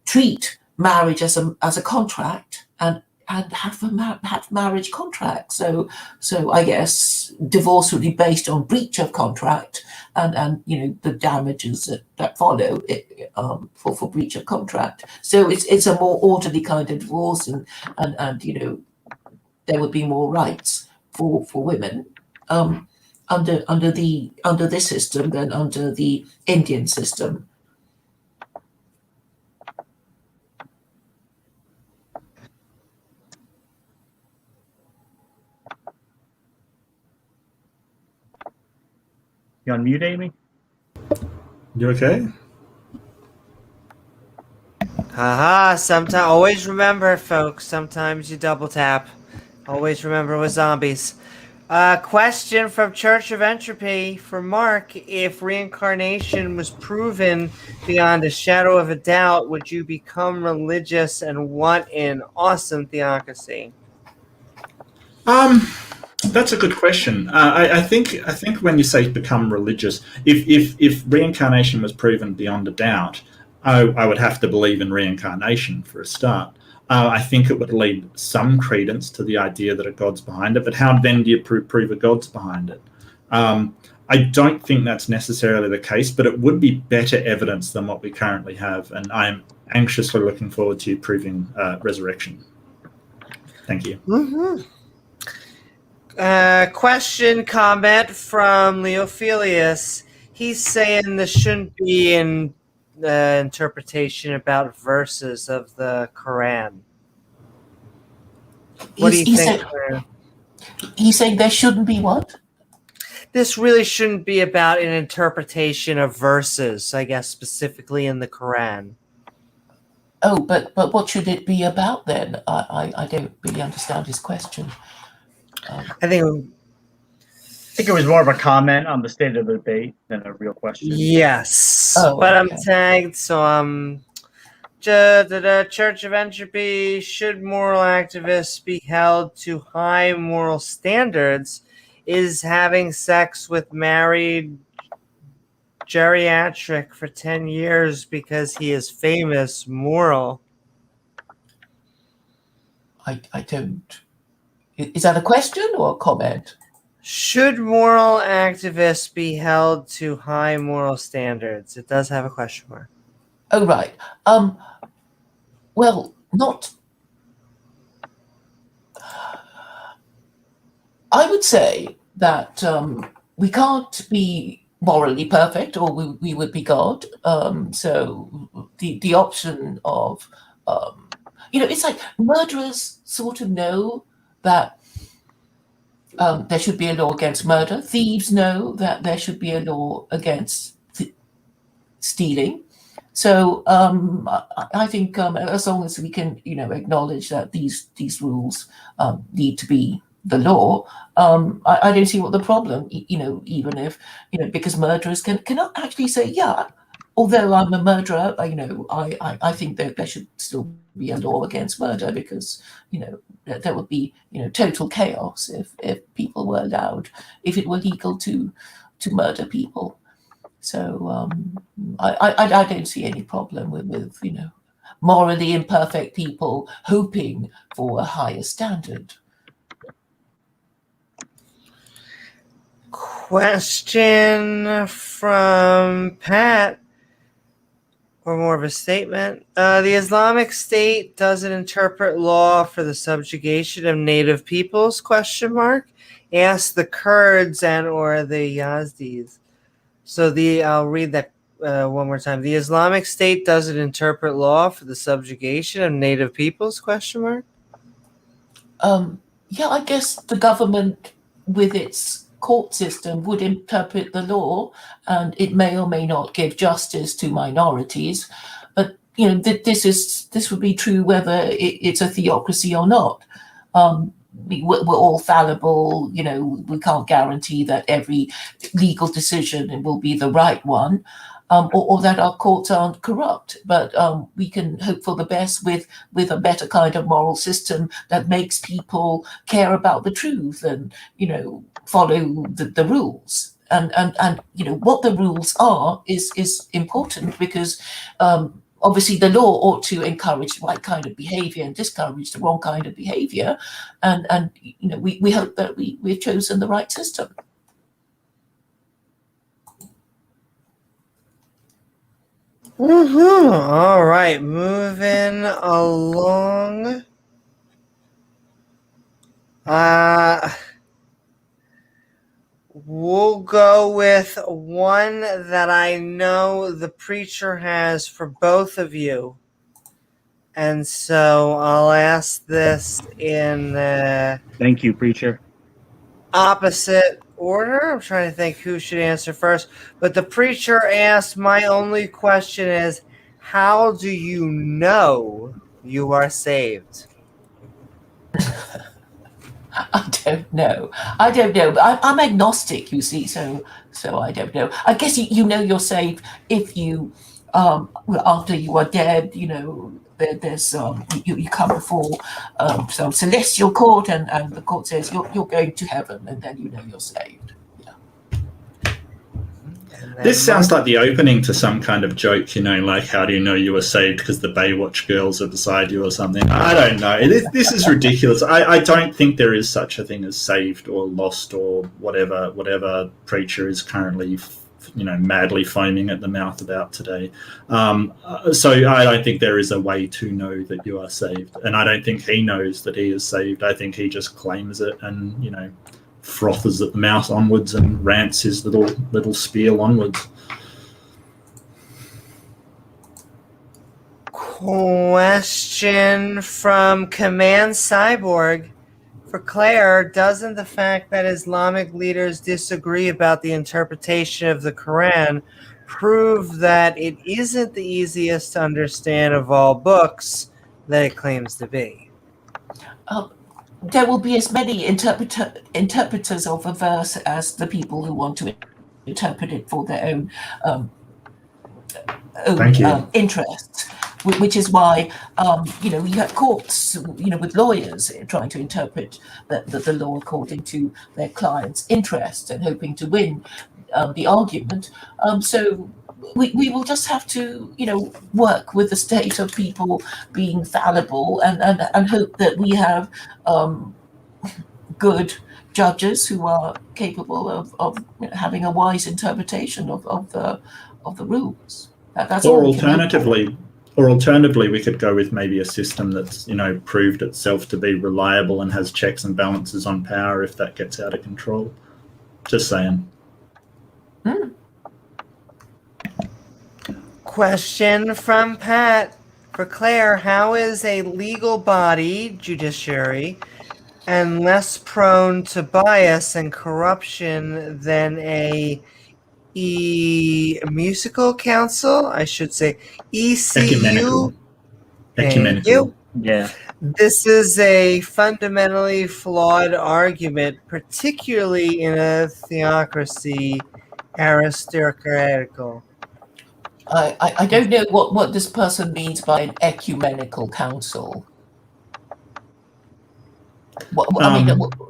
treat marriage as a contract, and have marriage contracts. So I guess divorce would be based on breach of contract, and the damages that follow it, for breach of contract. So it's a more orderly kind of divorce, and there would be more rights for women under this system than under the Indian system. You on mute, Amy? You okay? Haha, sometimes, always remember, folks, sometimes you double tap. Always remember with zombies. Question from Church of Entropy for Mark. If reincarnation was proven beyond a shadow of a doubt, would you become religious, and what in awesome theocracy? That's a good question. I think when you say become religious, if reincarnation was proven beyond a doubt, I would have to believe in reincarnation for a start. I think it would lead some credence to the idea that a God's behind it, but how then do you prove a God's behind it? I don't think that's necessarily the case, but it would be better evidence than what we currently have, and I'm anxiously looking forward to proving resurrection. Thank you. Mm-hmm. Question, comment from Leophilius. He's saying this shouldn't be an interpretation about verses of the Quran. What do you think, Claire? He's saying there shouldn't be what? This really shouldn't be about an interpretation of verses, I guess, specifically in the Quran. Oh, but what should it be about then? I don't really understand his question. I think it was more of a comment on the state of the debate than a real question. Yes. Oh, but okay. I'm tagged, so the Church of Entropy, should moral activists be held to high moral standards? Is having sex with married geriatric for 10 years because he is famous moral? I don't. Is that a question or a comment? Should moral activists be held to high moral standards? It does have a question mark. Oh, right. Well, not. I would say that we can't be morally perfect, or we would be God. So the option of, it's like murderers sort of know that there should be a law against murder. Thieves know that there should be a law against stealing. So I think as long as we can, acknowledge that these rules need to be the law, I don't see what the problem, even if, because murderers cannot actually say, yeah, although I'm a murderer, I think that there should still be a law against murder, because, there would be, total chaos if people were allowed, if it were legal to murder people. So I don't see any problem with morally imperfect people hoping for a higher standard. Question from Pat, or more of a statement. The Islamic State doesn't interpret law for the subjugation of native peoples, ? Ask the Kurds and or the Yazdis. So I'll read that one more time. The Islamic State doesn't interpret law for the subjugation of native peoples, ? Yeah, I guess the government with its court system would interpret the law, and it may or may not give justice to minorities. But this would be true whether it's a theocracy or not. We're all fallible. We can't guarantee that every legal decision will be the right one, or that our courts aren't corrupt. But we can hope for the best with a better kind of moral system that makes people care about the truth and follow the rules. And what the rules are is important, because obviously the law ought to encourage the right kind of behavior and discourage the wrong kind of behavior. And we hope that we've chosen the right system. All right, moving along. We'll go with one that I know the preacher has for both of you. And so I'll ask this in Thank you, preacher. opposite order. I'm trying to think who should answer first. But the preacher asked, my only question is, how do you know you are saved? I don't know. But I'm agnostic, you see, so I don't know. I guess you're saved if you, after you are dead, there's you come before some celestial court, and the court says you're going to heaven, and then you're saved. This sounds like the opening to some kind of joke, like how do you know you were saved because the Baywatch girls are beside you or something. I don't know. This is ridiculous. I don't think there is such a thing as saved or lost or whatever preacher is currently, madly foaming at the mouth about today. So I don't think there is a way to know that you are saved. And I don't think he knows that he is saved. I think he just claims it and, frothers at the mouth onwards and rants his little spiel onwards. Question from Command Cyborg. For Claire, doesn't the fact that Islamic leaders disagree about the interpretation of the Quran prove that it isn't the easiest to understand of all books that it claims to be? There will be as many interpreters of a verse as the people who want to interpret it for their own interests, which is why you have courts with lawyers trying to interpret the law according to their client's interest and hoping to win the argument. So we will just have to work with the state of people being fallible and hope that we have good judges who are capable of having a wise interpretation of the rules. That's or alternatively, we could go with maybe a system that's proved itself to be reliable and has checks and balances on power if that gets out of control. Just saying. Question from Pat for Claire. How is a legal body, judiciary, and less prone to bias and corruption than a musical council? I should say ECU. Ecumenical. Thank Ecumenical. you. Yeah. This is a fundamentally flawed argument, particularly in a theocracy aristocratical. I don't know what this person means by an ecumenical council.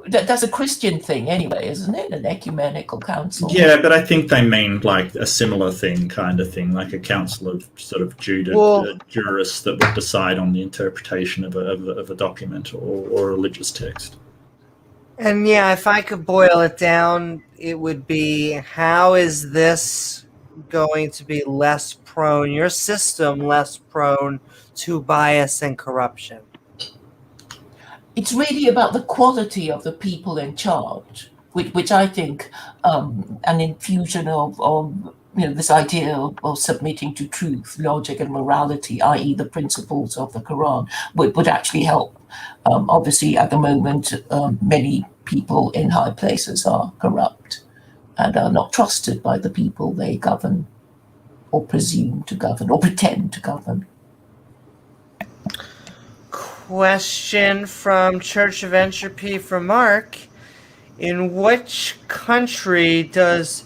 That's a Christian thing anyway, isn't it? An ecumenical council. Yeah, but I think they mean like a similar thing, kind of thing, like a council of sort of jurists that would decide on the interpretation of a document or religious text. And yeah, if I could boil it down, it would be, how is this going to be less prone, your system less prone to bias and corruption? It's really about the quality of the people in charge, which I think an infusion of this idea of submitting to truth, logic, and morality, i.e., the principles of the Quran, would actually help. Obviously, at the moment, many people in high places are corrupt and are not trusted by the people they govern, or presume to govern, or pretend to govern. Question from Church of Entropy for Mark. In which country does,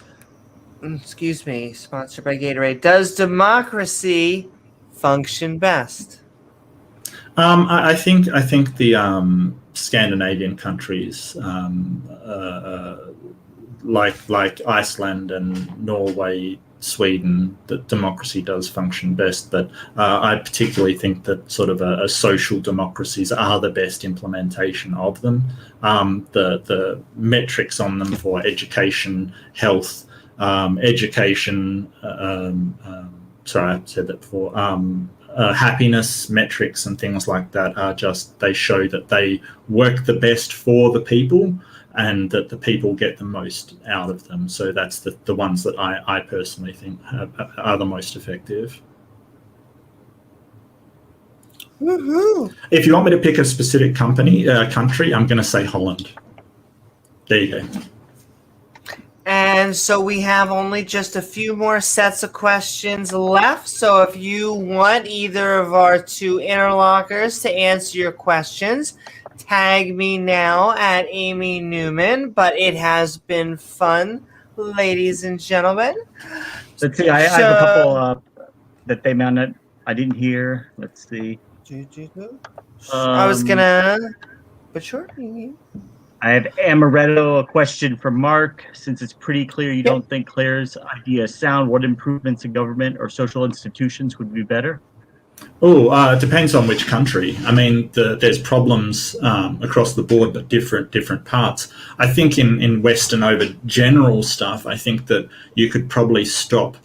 sponsored by Gatorade, does democracy function best? I think the Scandinavian countries, like Iceland and Norway, Sweden, that democracy does function best. But I particularly think that sort of a social democracies are the best implementation of them. The metrics on them for education, health, education. Sorry, I said that before. Happiness metrics and things like that are just, they show that they work the best for the people and that the people get the most out of them. So that's the ones that I personally think are the most effective. Woohoo! If you want me to pick a specific country, I'm going to say Holland. There you go. And so we have only just a few more sets of questions left. So if you want either of our two interlocutors to answer your questions, tag me now at Amy Newman. But it has been fun, ladies and gentlemen. Let's see. I have a couple that they mounted. I didn't hear. Let's see. I was gonna, but sure. I have Amaretto, a question for Mark. Since it's pretty clear you don't think Claire's idea is sound, what improvements in government or social institutions would be better? It depends on which country. I mean, there's problems across the board, but different parts. I think in Western over general stuff, I think that you could probably stop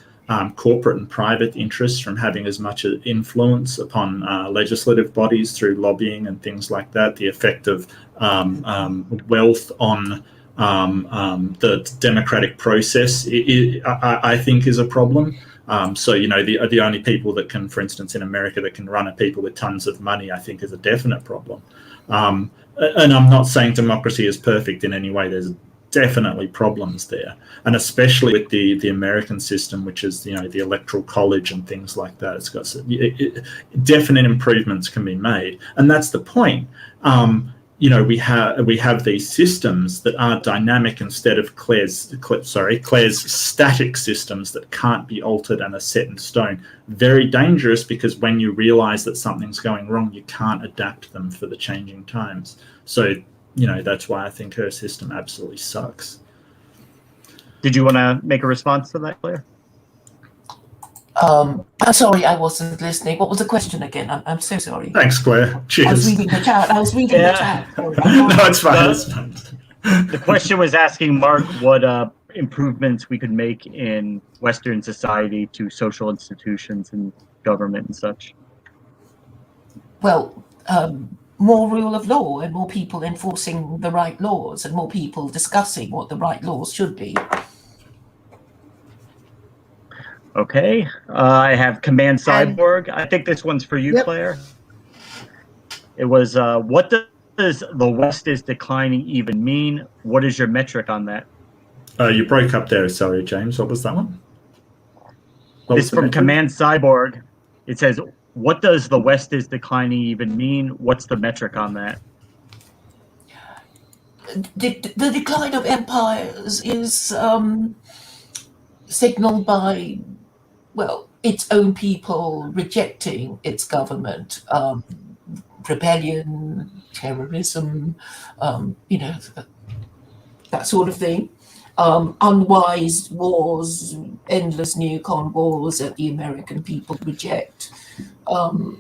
corporate and private interests from having as much influence upon legislative bodies through lobbying and things like that. The effect of wealth on the democratic process, I think, is a problem. So, the only people that can, for instance, in America, that can run are people with tons of money, I think is a definite problem. And I'm not saying democracy is perfect in any way. There's definitely problems there, and especially with the American system, which is the electoral college and things like that. It's got definite improvements can be made, and that's the point. We have these systems that are dynamic instead of Claire's static systems that can't be altered and are set in stone. Very dangerous, because when you realize that something's going wrong, you can't adapt them for the changing times. So that's why I think her system absolutely sucks. Did you want to make a response to that, Claire? I'm sorry, I wasn't listening. What was the question again? I'm so sorry. Thanks, Claire. Cheers. I was reading the chat. The chat. No, it's fine. It's fine. The question was asking Mark what improvements we could make in Western society to social institutions and government and such. Well, more rule of law and more people enforcing the right laws and more people discussing what the right laws should be. Okay. I have Command And- Cyborg. I think this one's for you, Yep. Claire. It was, what does the West is declining even mean? What is your metric on that? You broke up there. Sorry, James. What was that one? What This was the from metric? Command Cyborg. It says, what does the West is declining even mean? What's the metric on that? The decline of empires is signaled by, well, its own people rejecting its government, rebellion, terrorism, that sort of thing. Unwise wars, endless neocon wars that the American people reject. That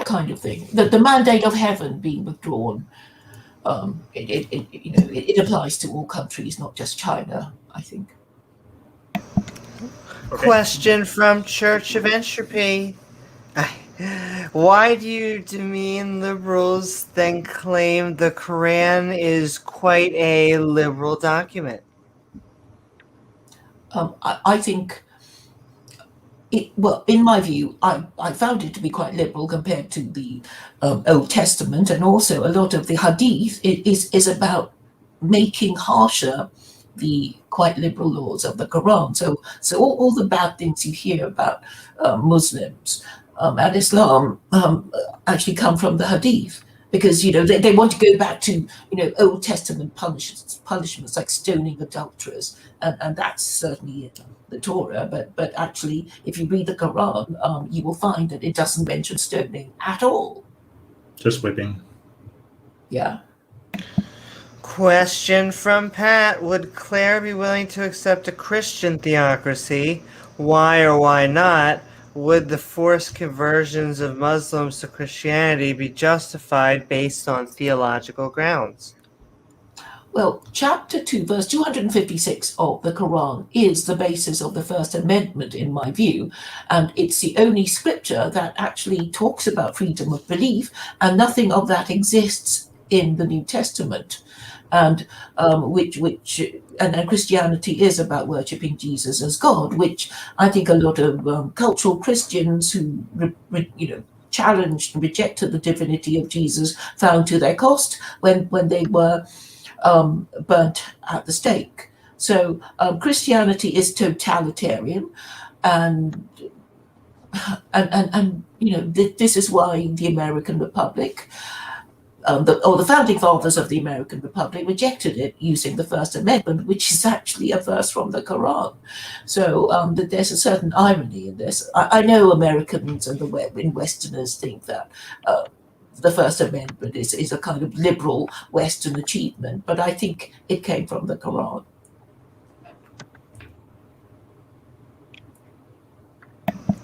kind of thing. The mandate of heaven being withdrawn. It applies to all countries, not just China, I think. Okay. Question from Church of Entropy. Why do you demean liberals, then claim the Quran is quite a liberal document? I think well, in my view, I found it to be quite liberal compared to the Old Testament, and also a lot of the Hadith is about making harsher the quite liberal laws of the Quran. So all the bad things you hear about Muslims and Islam actually come from the Hadith. Because they want to go back to Old Testament punishments like stoning adulterers, and that's certainly the Torah. But actually, if you read the Quran, you will find that it doesn't mention stoning at all. Just whipping. Yeah. Question from Pat. Would Claire be willing to accept a Christian theocracy? Why or why not? Would the forced conversions of Muslims to Christianity be justified based on theological grounds? Well, chapter 2, verse 256 of the Quran is the basis of the First Amendment, in my view, and it's the only scripture that actually talks about freedom of belief, and nothing of that exists in the New Testament. And and Christianity is about worshipping Jesus as God, which I think a lot of cultural Christians who challenged and rejected the divinity of Jesus found to their cost when they were burnt at the stake. So Christianity is totalitarian, and this is why the American Republic. The founding fathers of the American Republic rejected it using the First Amendment, which is actually a verse from the Quran. So there's a certain irony in this. I know Americans and Westerners think that the First Amendment is a kind of liberal Western achievement, but I think it came from the Quran.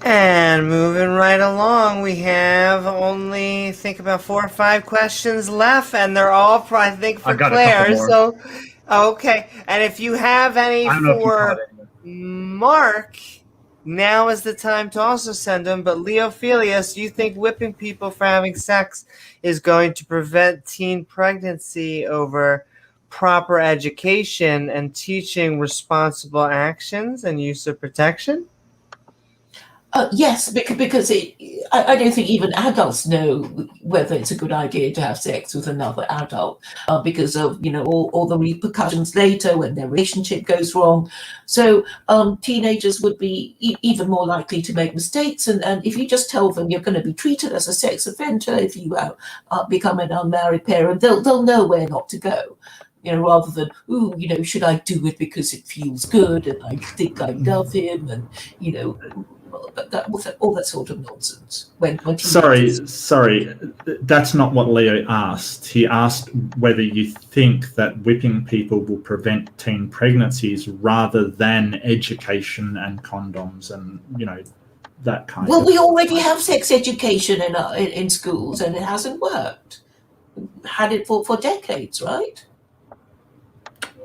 And moving right along, we have only, think about 4 or 5 questions left, and they're all, I think, for I've got a Claire. couple more. So, okay. And if you have any I don't know if you for caught it. Mark, now is the time to also send them. But Leophilius, do you think whipping people for having sex is going to prevent teen pregnancy over proper education and teaching responsible actions and use of protection? Yes, because I don't think even adults know whether it's a good idea to have sex with another adult because of all the repercussions later when their relationship goes wrong. So teenagers would be even more likely to make mistakes, and if you just tell them you're going to be treated as a sex offender if you become an unmarried parent, they'll know where not to go. Rather than, should I do it because it feels good and I think I love him, and all that sort of nonsense. Sorry, that's not what Leo asked. He asked whether you think that whipping people will prevent teen pregnancies rather than education and condoms and that kind of. Well, we already have sex education in schools, and it hasn't worked. Had it for decades, right?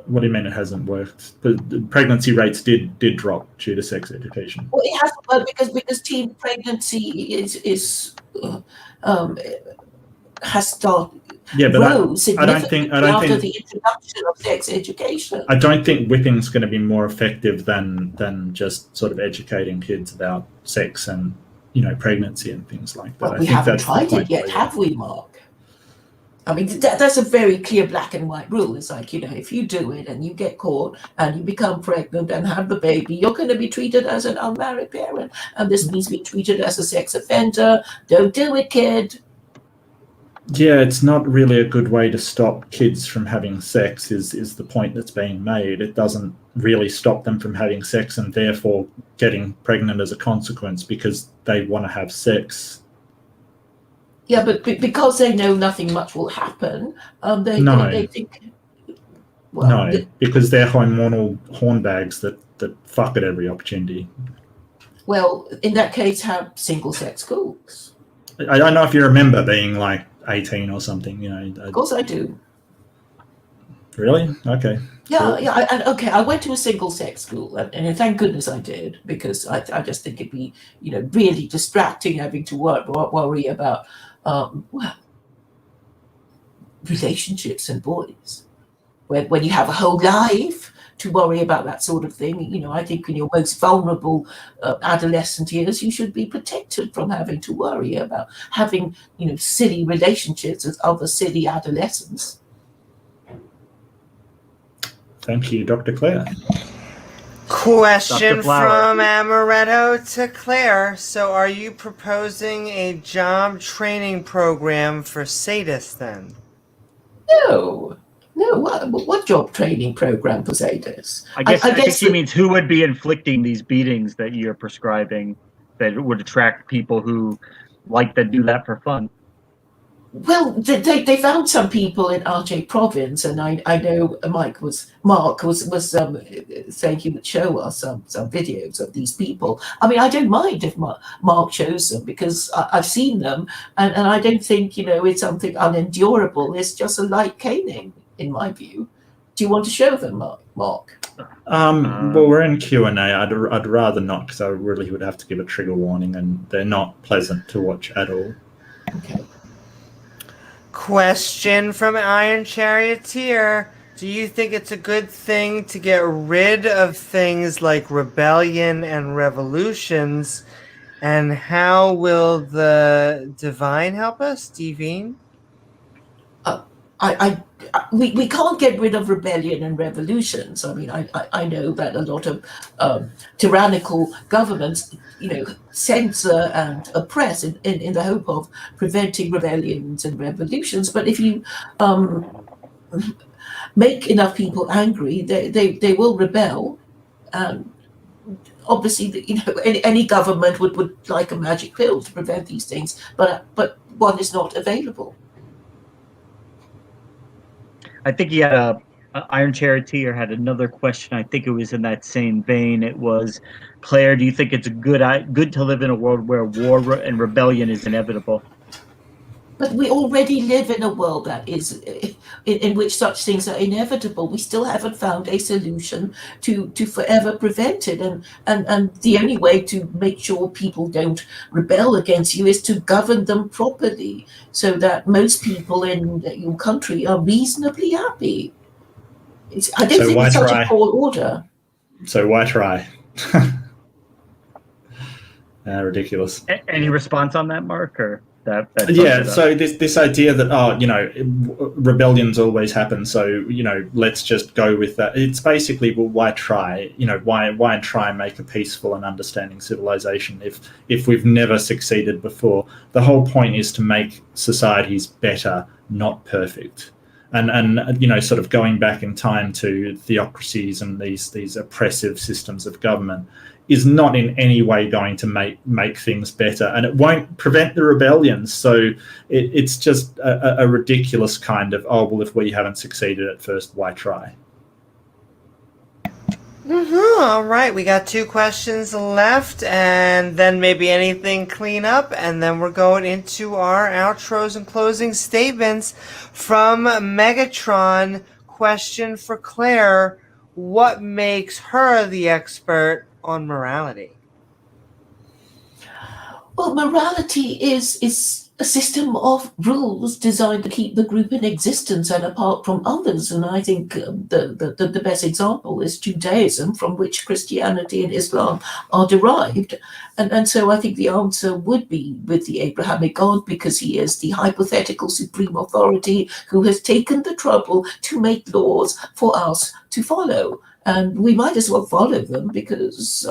What do you mean it hasn't worked? The pregnancy rates did drop due to sex education. Well, it hasn't worked because teen pregnancy is has started. Yeah, but Rose I don't think after the introduction of sex education. I don't think whipping is going to be more effective than just sort of educating kids about sex and pregnancy and things like that. Well, I we think haven't that's the tried point it yet, where- have we, Mark? I mean, that's a very clear black and white rule. It's like, if you do it and you get caught and you become pregnant and have the baby, you're going to be treated as an unmarried parent. And this means being treated as a sex offender. Don't do it, kid. Yeah, it's not really a good way to stop kids from having sex is the point that's being made. It doesn't really stop them from having sex and therefore getting pregnant as a consequence because they want to have sex. Yeah, but because they know nothing much will happen, they think. Well, No, because they're hormonal hornbags that fuck at every opportunity. Well, in that case, have single-sex schools. I don't know if you remember being like 18 or something. Of course, I do. Really? Okay. Yeah, Cool. yeah. Okay, I went to a single-sex school, and thank goodness I did, because I just think it'd be, really distracting having to worry about, relationships and boys. When you have a whole life to worry about that sort of thing, I think in your most vulnerable adolescent years, you should be protected from having to worry about having, silly relationships with other silly adolescents. Thank you, Dr. Claire. Question Dr. Flower. from Amaretto to Claire. So are you proposing a job training program for sadists then? No, what job training program for sadists? I guess I she means who would be inflicting these beatings that you're prescribing that would attract people who like to do that for fun. Well, they found some people in RJ province, and I know Mark was saying he would show us some videos of these people. I mean, I don't mind if Mark shows them, because I've seen them, and I don't think it's something unendurable. It's just a light caning, in my view. Do you want to show them, Mark? Well, we're in Q&A. I'd rather not, because I really would have to give a trigger warning, and they're not pleasant to watch at all. Okay. Question from Iron Charioteer. Do you think it's a good thing to get rid of things like rebellion and revolutions? And how will the divine help us, Divine? We can't get rid of rebellion and revolutions. I mean, I know that a lot of tyrannical governments, censor and oppress in the hope of preventing rebellions and revolutions. But if you make enough people angry, they will rebel. And obviously, any government would like a magic pill to prevent these things, but one is not available. I think he had Iron Charioteer had another question. I think it was in that same vein. It was, Claire, do you think it's good to live in a world where war and rebellion is inevitable? But we already live in a world that is in which such things are inevitable. We still haven't found a solution to forever prevent it. And the only way to make sure people don't rebel against you is to govern them properly, so that most people in your country are reasonably happy. I don't think it's such a tall order. So why try? Ridiculous. Any response on that, Mark? Or that yeah, so this idea that rebellions always happen, so let's just go with that. It's basically, well, why try? Why try and make a peaceful and understanding civilization if we've never succeeded before? The whole point is to make societies better, not perfect. And sort of going back in time to theocracies and these oppressive systems of government is not in any way going to make things better, and it won't prevent the rebellions. So it's just a ridiculous kind of, oh, well, if we haven't succeeded at first, why try? All right, we got 2 questions left, and then maybe anything clean up, and then we're going into our outros and closing statements. From Megatron, question for Claire: what makes her the expert on morality? Well, morality is a system of rules designed to keep the group in existence and apart from others. And I think the best example is Judaism, from which Christianity and Islam are derived. And so I think the answer would be with the Abrahamic God, because he is the hypothetical supreme authority who has taken the trouble to make laws for us to follow. And we might as well follow them because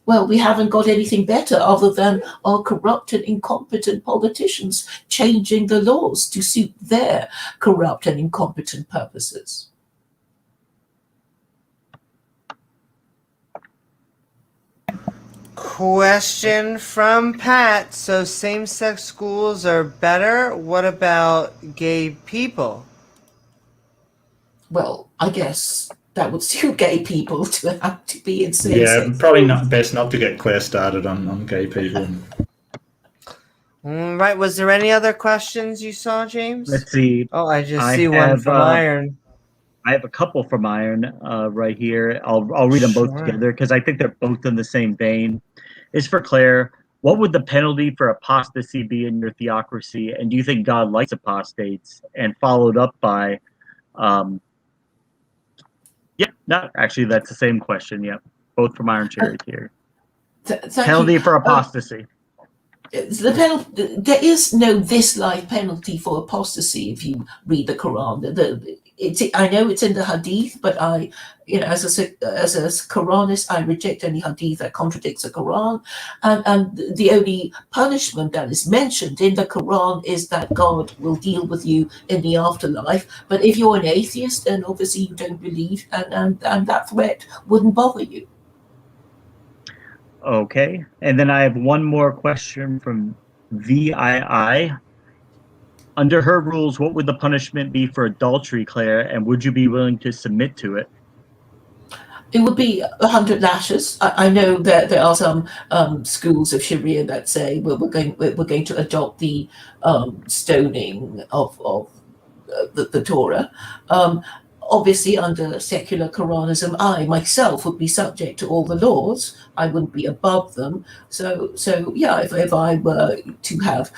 well, we haven't got anything better other than our corrupt and incompetent politicians changing the laws to suit their corrupt and incompetent purposes. Question from Pat. So same-sex schools are better. What about gay people? Well, I guess that would suit gay people to have to be in same-sex. Yeah, probably not best not to get Claire started on gay people. All right. Was there any other questions you saw, James? Let's see. Oh, I just I see one have, from Iron. I have a couple from Iron right here. I'll read them both Sure. together because I think they're both in the same vein. It's for Claire. What would the penalty for apostasy be in your theocracy? And do you think God likes apostates? And followed up by, yeah, no, actually, that's the same question. Yep, both from Iron Chariot here. Penalty for apostasy. The penalty, there is no this life penalty for apostasy if you read the Quran. I know it's in the Hadith, but I, as a Quranist, I reject any Hadith that contradicts the Quran. And the only punishment that is mentioned in the Quran is that God will deal with you in the afterlife. But if you're an atheist, then obviously you don't believe, and that threat wouldn't bother you. Okay, and then I have one more question from VII. Under her rules, what would the punishment be for adultery, Claire, and would you be willing to submit to it? It would be 100 lashes. I know that there are some schools of Sharia that say we're going to adopt the stoning of the Torah. Obviously, under secular Quranism, I myself would be subject to all the laws. I wouldn't be above them. So yeah, if I were to have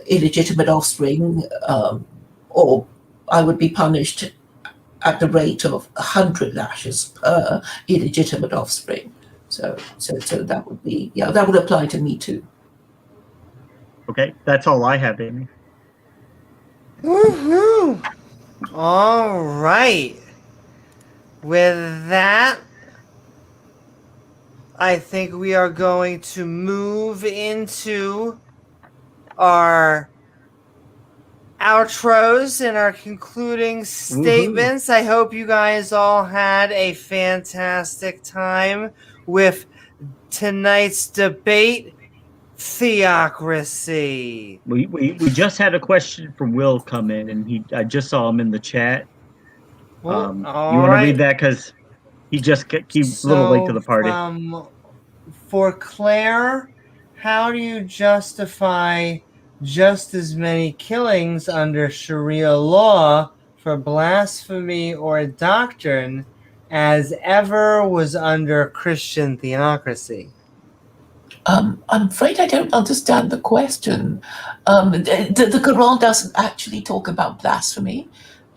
illegitimate offspring, or I would be punished at the rate of 100 lashes per illegitimate offspring. So that would be, yeah, that would apply to me too. Okay, that's all I have, Amy. Woohoo! All right. With that, I think we are going to move into our outros and our concluding statements. I hope you guys all had a fantastic time with tonight's debate, Theocracy. We just had a question from Will come in, and I just saw him in the chat. You want to read that because he's a little late to the party. For Claire, how do you justify just as many killings under Sharia law for blasphemy or doctrine as ever was under Christian theocracy? I'm afraid I don't understand the question. The Quran doesn't actually talk about blasphemy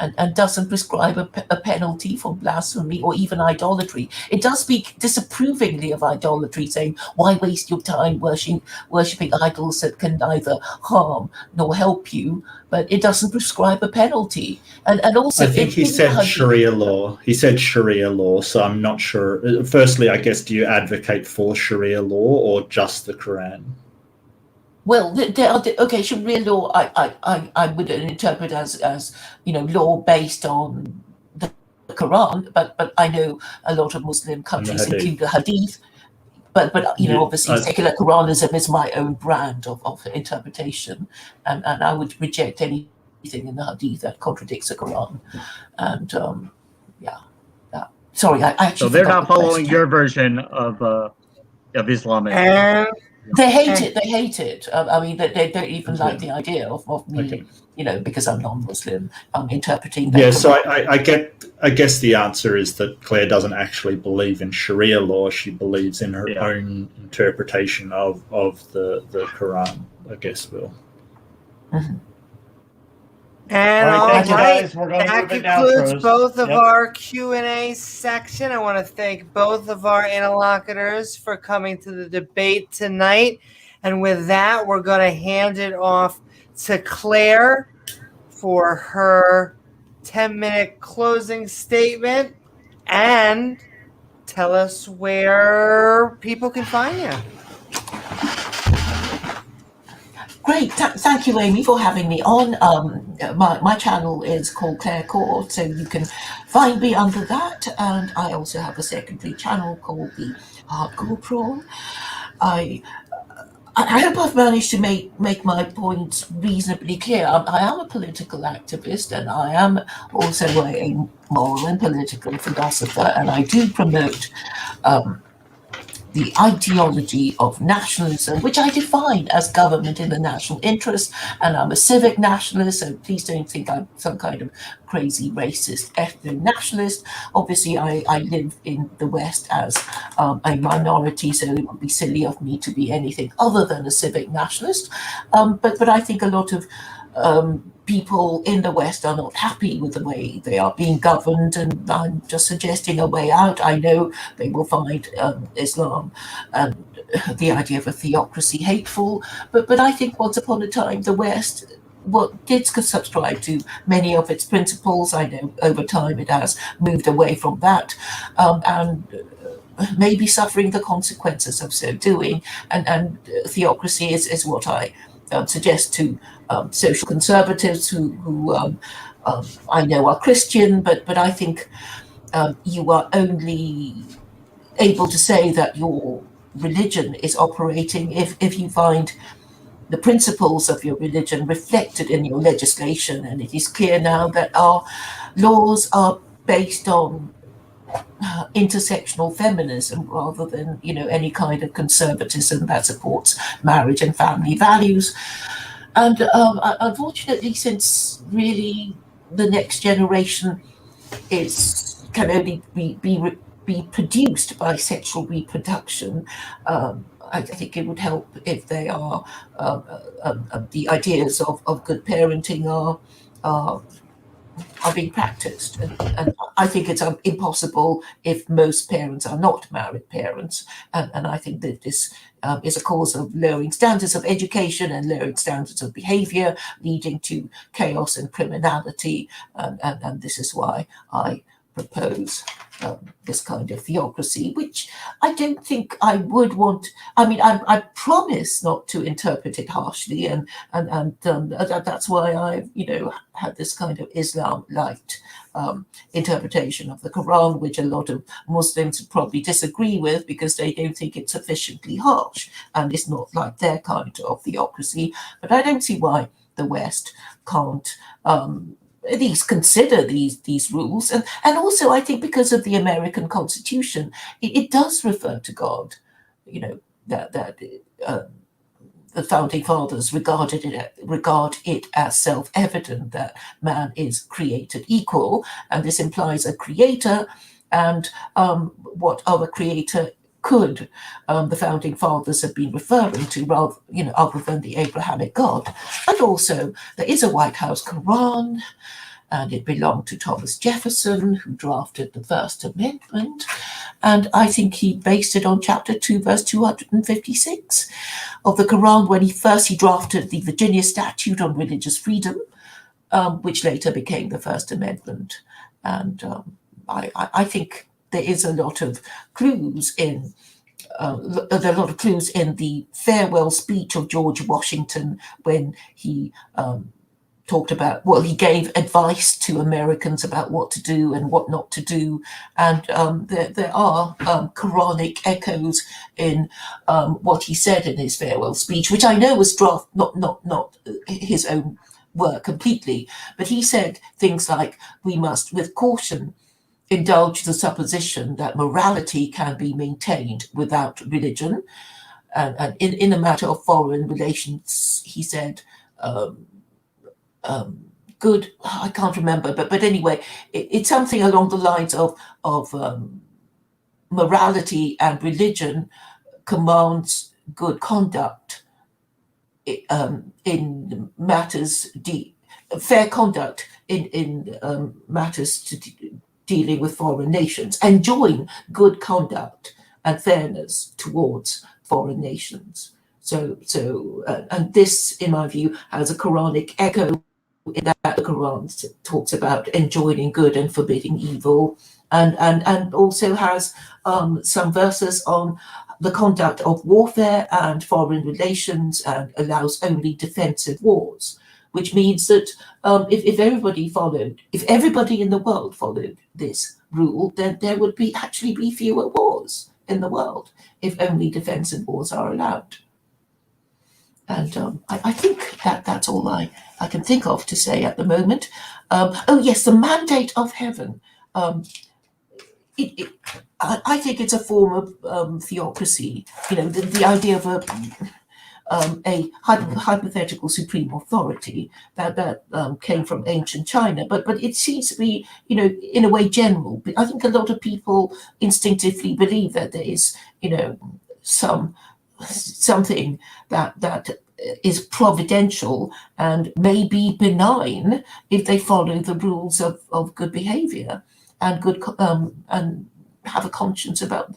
and doesn't prescribe a penalty for blasphemy or even idolatry. It does speak disapprovingly of idolatry, saying, why waste your time worshipping idols that can neither harm nor help you? But it doesn't prescribe a penalty. And also, I think he said Sharia law. He said Sharia law, so I'm not sure. Firstly, I guess, do you advocate for Sharia law or just the Quran? Well, okay, Sharia law I would interpret as law based on the Quran, but I know a lot of Muslim countries include the Hadith. But obviously secular Quranism is my own brand of interpretation, and I would reject anything in the Hadith that contradicts the Quran. And sorry, I actually. So they're not following your version of Islam. They hate it. They hate it. I mean, they don't even like the idea of me, because I'm non-Muslim. I'm interpreting. Yeah, so I guess the answer is that Claire doesn't actually believe in Sharia law. She believes in her own interpretation of the Quran. I guess will. And All right, thank you, alright, guys. We're going to that move it concludes outros. both of Yep. our Q&A section. I want to thank both of our interlocutors for coming to the debate tonight. And with that, we're going to hand it off to Claire for her 10-minute closing statement and tell us where people can find you. Great, thank you, Amy, for having me on. My channel is called Claire Khaw, so you can find me under that. And I also have a secondary channel called the Hardcore Prawn. I hope I've managed to make my points reasonably clear. I am a political activist, and I am also a moral and political philosopher, and I do promote the ideology of nationalism, which I define as government in the national interest, and I'm a civic nationalist, so please don't think I'm some kind of crazy racist ethno-nationalist. Obviously, I live in the West as a minority, so it would be silly of me to be anything other than a civic nationalist. But I think a lot of people in the West are not happy with the way they are being governed, and I'm just suggesting a way out. I know they will find Islam and the idea of a theocracy hateful, but I think once upon a time the West did subscribe to many of its principles. I know over time it has moved away from that, and maybe suffering the consequences of so doing. And theocracy is what I suggest to social conservatives who I know are Christian, but I think you are only able to say that your religion is operating if you find the principles of your religion reflected in your legislation. And it is clear now that our laws are based on intersectional feminism rather than any kind of conservatism that supports marriage and family values. And unfortunately, since really the next generation can only be produced by sexual reproduction, I think it would help if they are the ideas of good parenting are being practiced. And I think it's impossible if most parents are not married parents. And I think that this is a cause of lowering standards of education and lowering standards of behavior, leading to chaos and criminality. And this is why I propose this kind of theocracy, which I don't think I would want. I mean, I promise not to interpret it harshly, and that's why I've had this kind of Islam-light interpretation of the Quran, which a lot of Muslims would probably disagree with because they don't think it's sufficiently harsh and it's not like their kind of theocracy. But I don't see why the West can't at least consider these rules. And also I think because of the American Constitution, it does refer to God, that the founding fathers regard it as self-evident that man is created equal, and this implies a creator, and what other creator could the founding fathers have been referring to, rather other than the Abrahamic God. And also there is a White House Quran, and it belonged to Thomas Jefferson, who drafted the First Amendment. And I think he based it on chapter 2, verse 256 of the Quran, when he drafted the Virginia Statute on Religious Freedom, which later became the First Amendment. And I think there is a lot of clues in the farewell speech of George Washington when he talked about, he gave advice to Americans about what to do and what not to do. And there are Quranic echoes in what he said in his farewell speech, which I know was not his own work completely, but he said things like, we must with caution indulge the supposition that morality can be maintained without religion. And in a matter of foreign relations, he said, good, I can't remember, but anyway, it's something along the lines of morality and religion commands good conduct in matters fair conduct in matters dealing with foreign nations, enjoin good conduct and fairness towards foreign nations. And this, in my view, has a Quranic echo in that the Quran talks about enjoining good and forbidding evil, and also has some verses on the conduct of warfare and foreign relations, and allows only defensive wars, which means that if everybody in the world followed this rule, then there would actually be fewer wars in the world if only defensive wars are allowed. And I think that's all I can think of to say at the moment. Oh yes, the mandate of heaven. I think it's a form of theocracy. The idea of a hypothetical supreme authority that came from ancient China, but it seems to be, in a way general. I think a lot of people instinctively believe that there is, something that is providential and may be benign if they follow the rules of good behavior and good and have a conscience about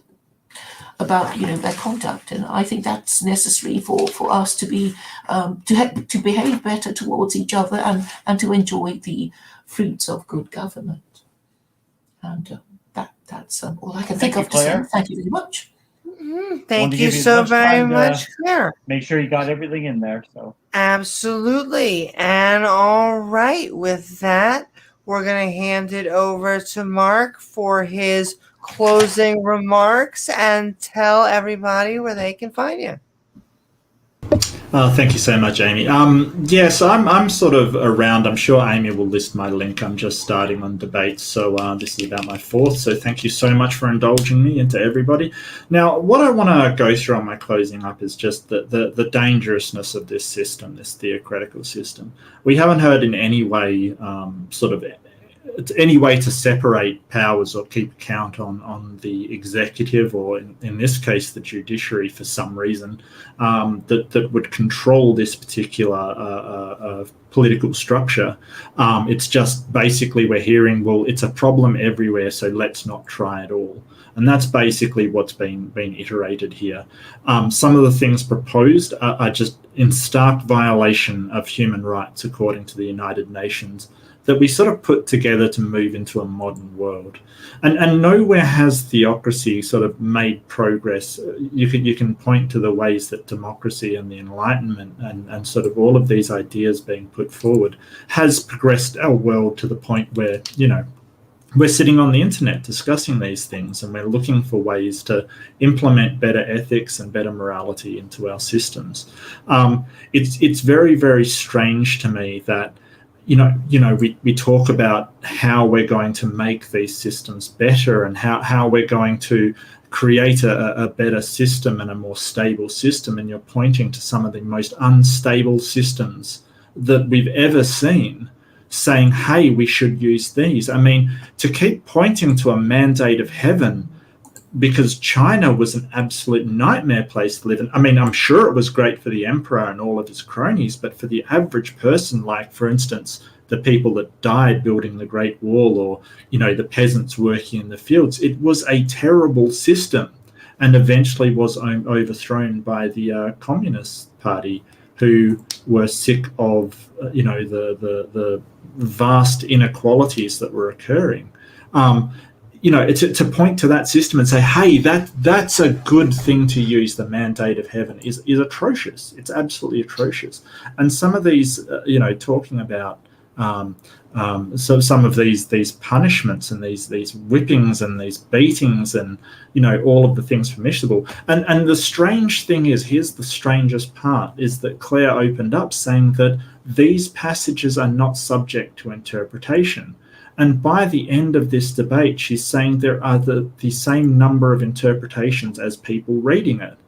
their conduct. And I think that's necessary for us to be to behave better towards each other and to enjoy the fruits of good government. And that's all I can think of to say. Thank you very much. Thank you so very much, Claire. Make sure you got everything in there. So absolutely. And all right, with that, we're going to hand it over to Mark for his closing remarks and tell everybody where they can find you. Thank you so much, Amy. Yes, I'm sort of around. I'm sure Amy will list my link. I'm just starting on debates, so this is about my fourth. So thank you so much for indulging me, and to everybody. Now, what I want to go through on my closing up is just the dangerousness of this system, this theocratical system. We haven't heard in any way any way to separate powers or keep count on the executive, or in this case the judiciary, for some reason that would control this particular political structure. It's just basically we're hearing, well, it's a problem everywhere, so let's not try at all. And that's basically what's been iterated here. Some of the things proposed are just in stark violation of human rights according to the United Nations, that we sort of put together to move into a modern world. And nowhere has theocracy sort of made progress. You can point to the ways that democracy and the Enlightenment and sort of all of these ideas being put forward has progressed our world to the point where, we're sitting on the internet discussing these things, and we're looking for ways to implement better ethics and better morality into our systems. It's very, very strange to me that we talk about how we're going to make these systems better and how we're going to create a better system and a more stable system, and you're pointing to some of the most unstable systems that we've ever seen, saying, hey, we should use these. I mean, to keep pointing to a mandate of heaven because China was an absolute nightmare place to live in. I mean, I'm sure it was great for the emperor and all of his cronies, but for the average person, like, for instance, the people that died building the Great Wall, or, the peasants working in the fields, it was a terrible system, and eventually was overthrown by the Communist Party, who were sick of, the vast inequalities that were occurring. To point to that system and say, hey, that's a good thing to use the mandate of heaven is atrocious. It's absolutely atrocious. And some of these, talking about so some of these punishments and these whippings and these beatings and, all of the things permissible. And the strange thing is, here's the strangest part, is that Claire opened up saying that these passages are not subject to interpretation. And by the end of this debate, she's saying there are the same number of interpretations as people reading it.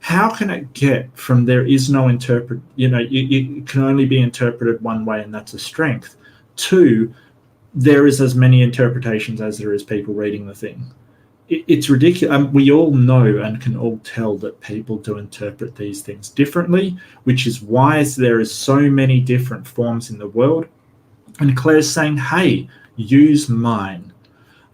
How can it get from there is no it can only be interpreted one way and that's a strength, to there is as many interpretations as there is people reading the thing? it's ridiculous. We all know and can all tell that people do interpret these things differently, which is why there is so many different forms in the world. And Claire's saying, hey, use mine.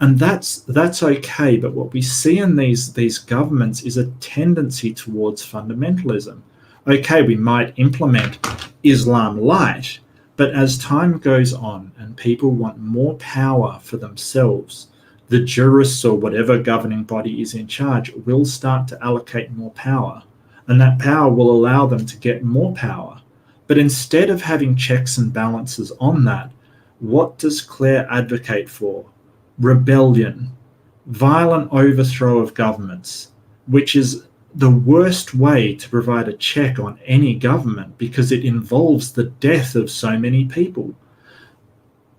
And that's okay. But what we see in these governments is a tendency towards fundamentalism. Okay, we might implement Islam light, but as time goes on and people want more power for themselves, the jurists or whatever governing body is in charge will start to allocate more power, and that power will allow them to get more power. But instead of having checks and balances on that, what does Claire advocate for? Rebellion, violent overthrow of governments, which is the worst way to provide a check on any government because it involves the death of so many people.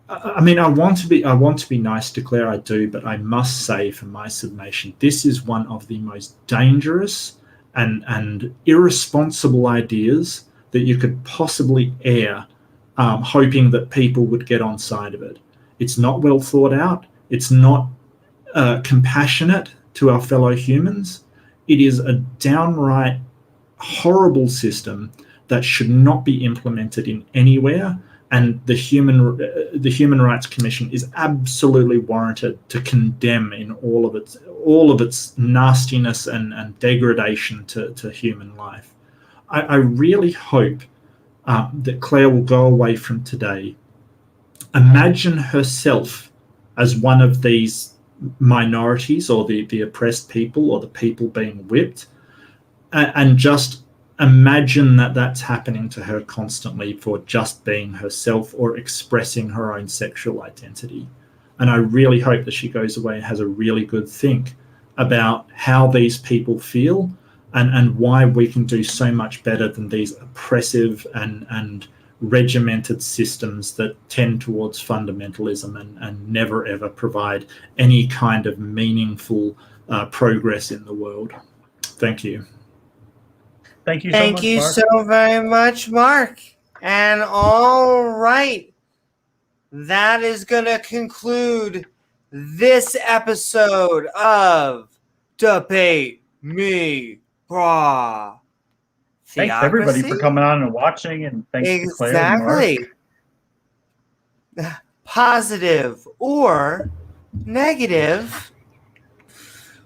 I mean, I want to be nice to Claire, I do, but I must say for my summation, this is one of the most dangerous and irresponsible ideas that you could possibly air, hoping that people would get on side of it. It's not well thought out. It's not compassionate to our fellow humans. It is a downright horrible system that should not be implemented in anywhere. And the Human Rights Commission is absolutely warranted to condemn in all of its nastiness and degradation to human life. I really hope that Claire will go away from today, imagine herself as one of these minorities or the oppressed people or the people being whipped, and just imagine that that's happening to her constantly for just being herself or expressing her own sexual identity. And I really hope that she goes away and has a really good think about how these people feel and why we can do so much better than these oppressive and regimented systems that tend towards fundamentalism and never ever provide any kind of meaningful progress in the world. Thank you. Thank you so Thank much, you Mark. so very much, Mark. And all right, that is going to conclude this episode of Debate Me, Brah. Thanks everybody for Theocracy? coming on and watching, and thanks to Claire and Mark. Exactly. Positive or negative.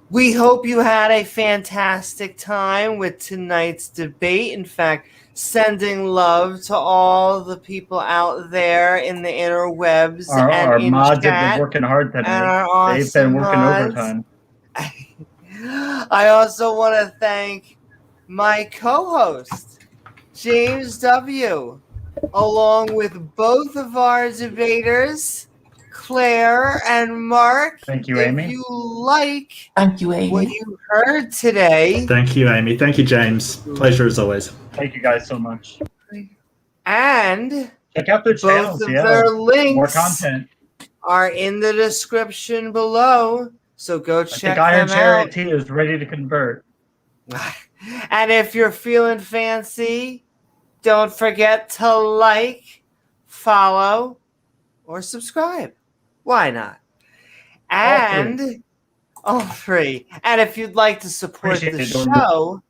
We hope you had a fantastic time with tonight's debate. In fact, sending love to all the people out there in the interwebs Our and in mods chat. have been working hard tonight. And our awesome They've been working mods. overtime. I also want to thank my co-host, James W., along with both of our debaters, Claire and Mark. Thank you, Amy. If you like Thank you, Amy. what you heard today, Thank you, Amy. Thank you, James. Pleasure as always. Thank you guys so much. and Check out their both channels. of Yeah, their more links content. are in the description below. So go I check think Iron them out. Chariot is ready to convert. And if you're feeling fancy, don't forget to like, follow, or subscribe. Why not? And all three. And if you'd like to support Appreciate the it, Jordan. show,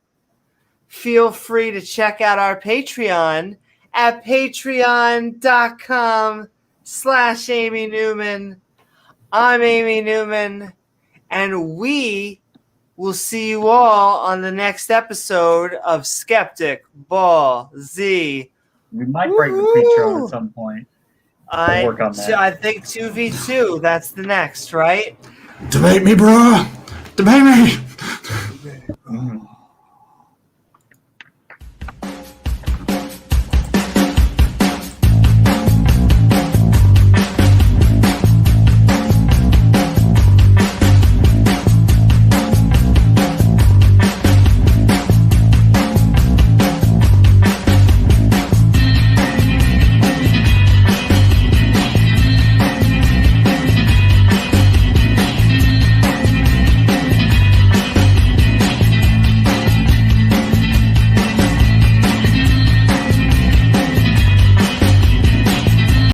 feel free to check out our Patreon at patreon.com/Amy Newman. I'm Amy Newman, and we will see you all on the next episode of Skeptic Ball Z. We might break the Patreon at some point. We'll work on that. I think 2v2. That's the next, right? Debate me, bro. Debate me. Mm.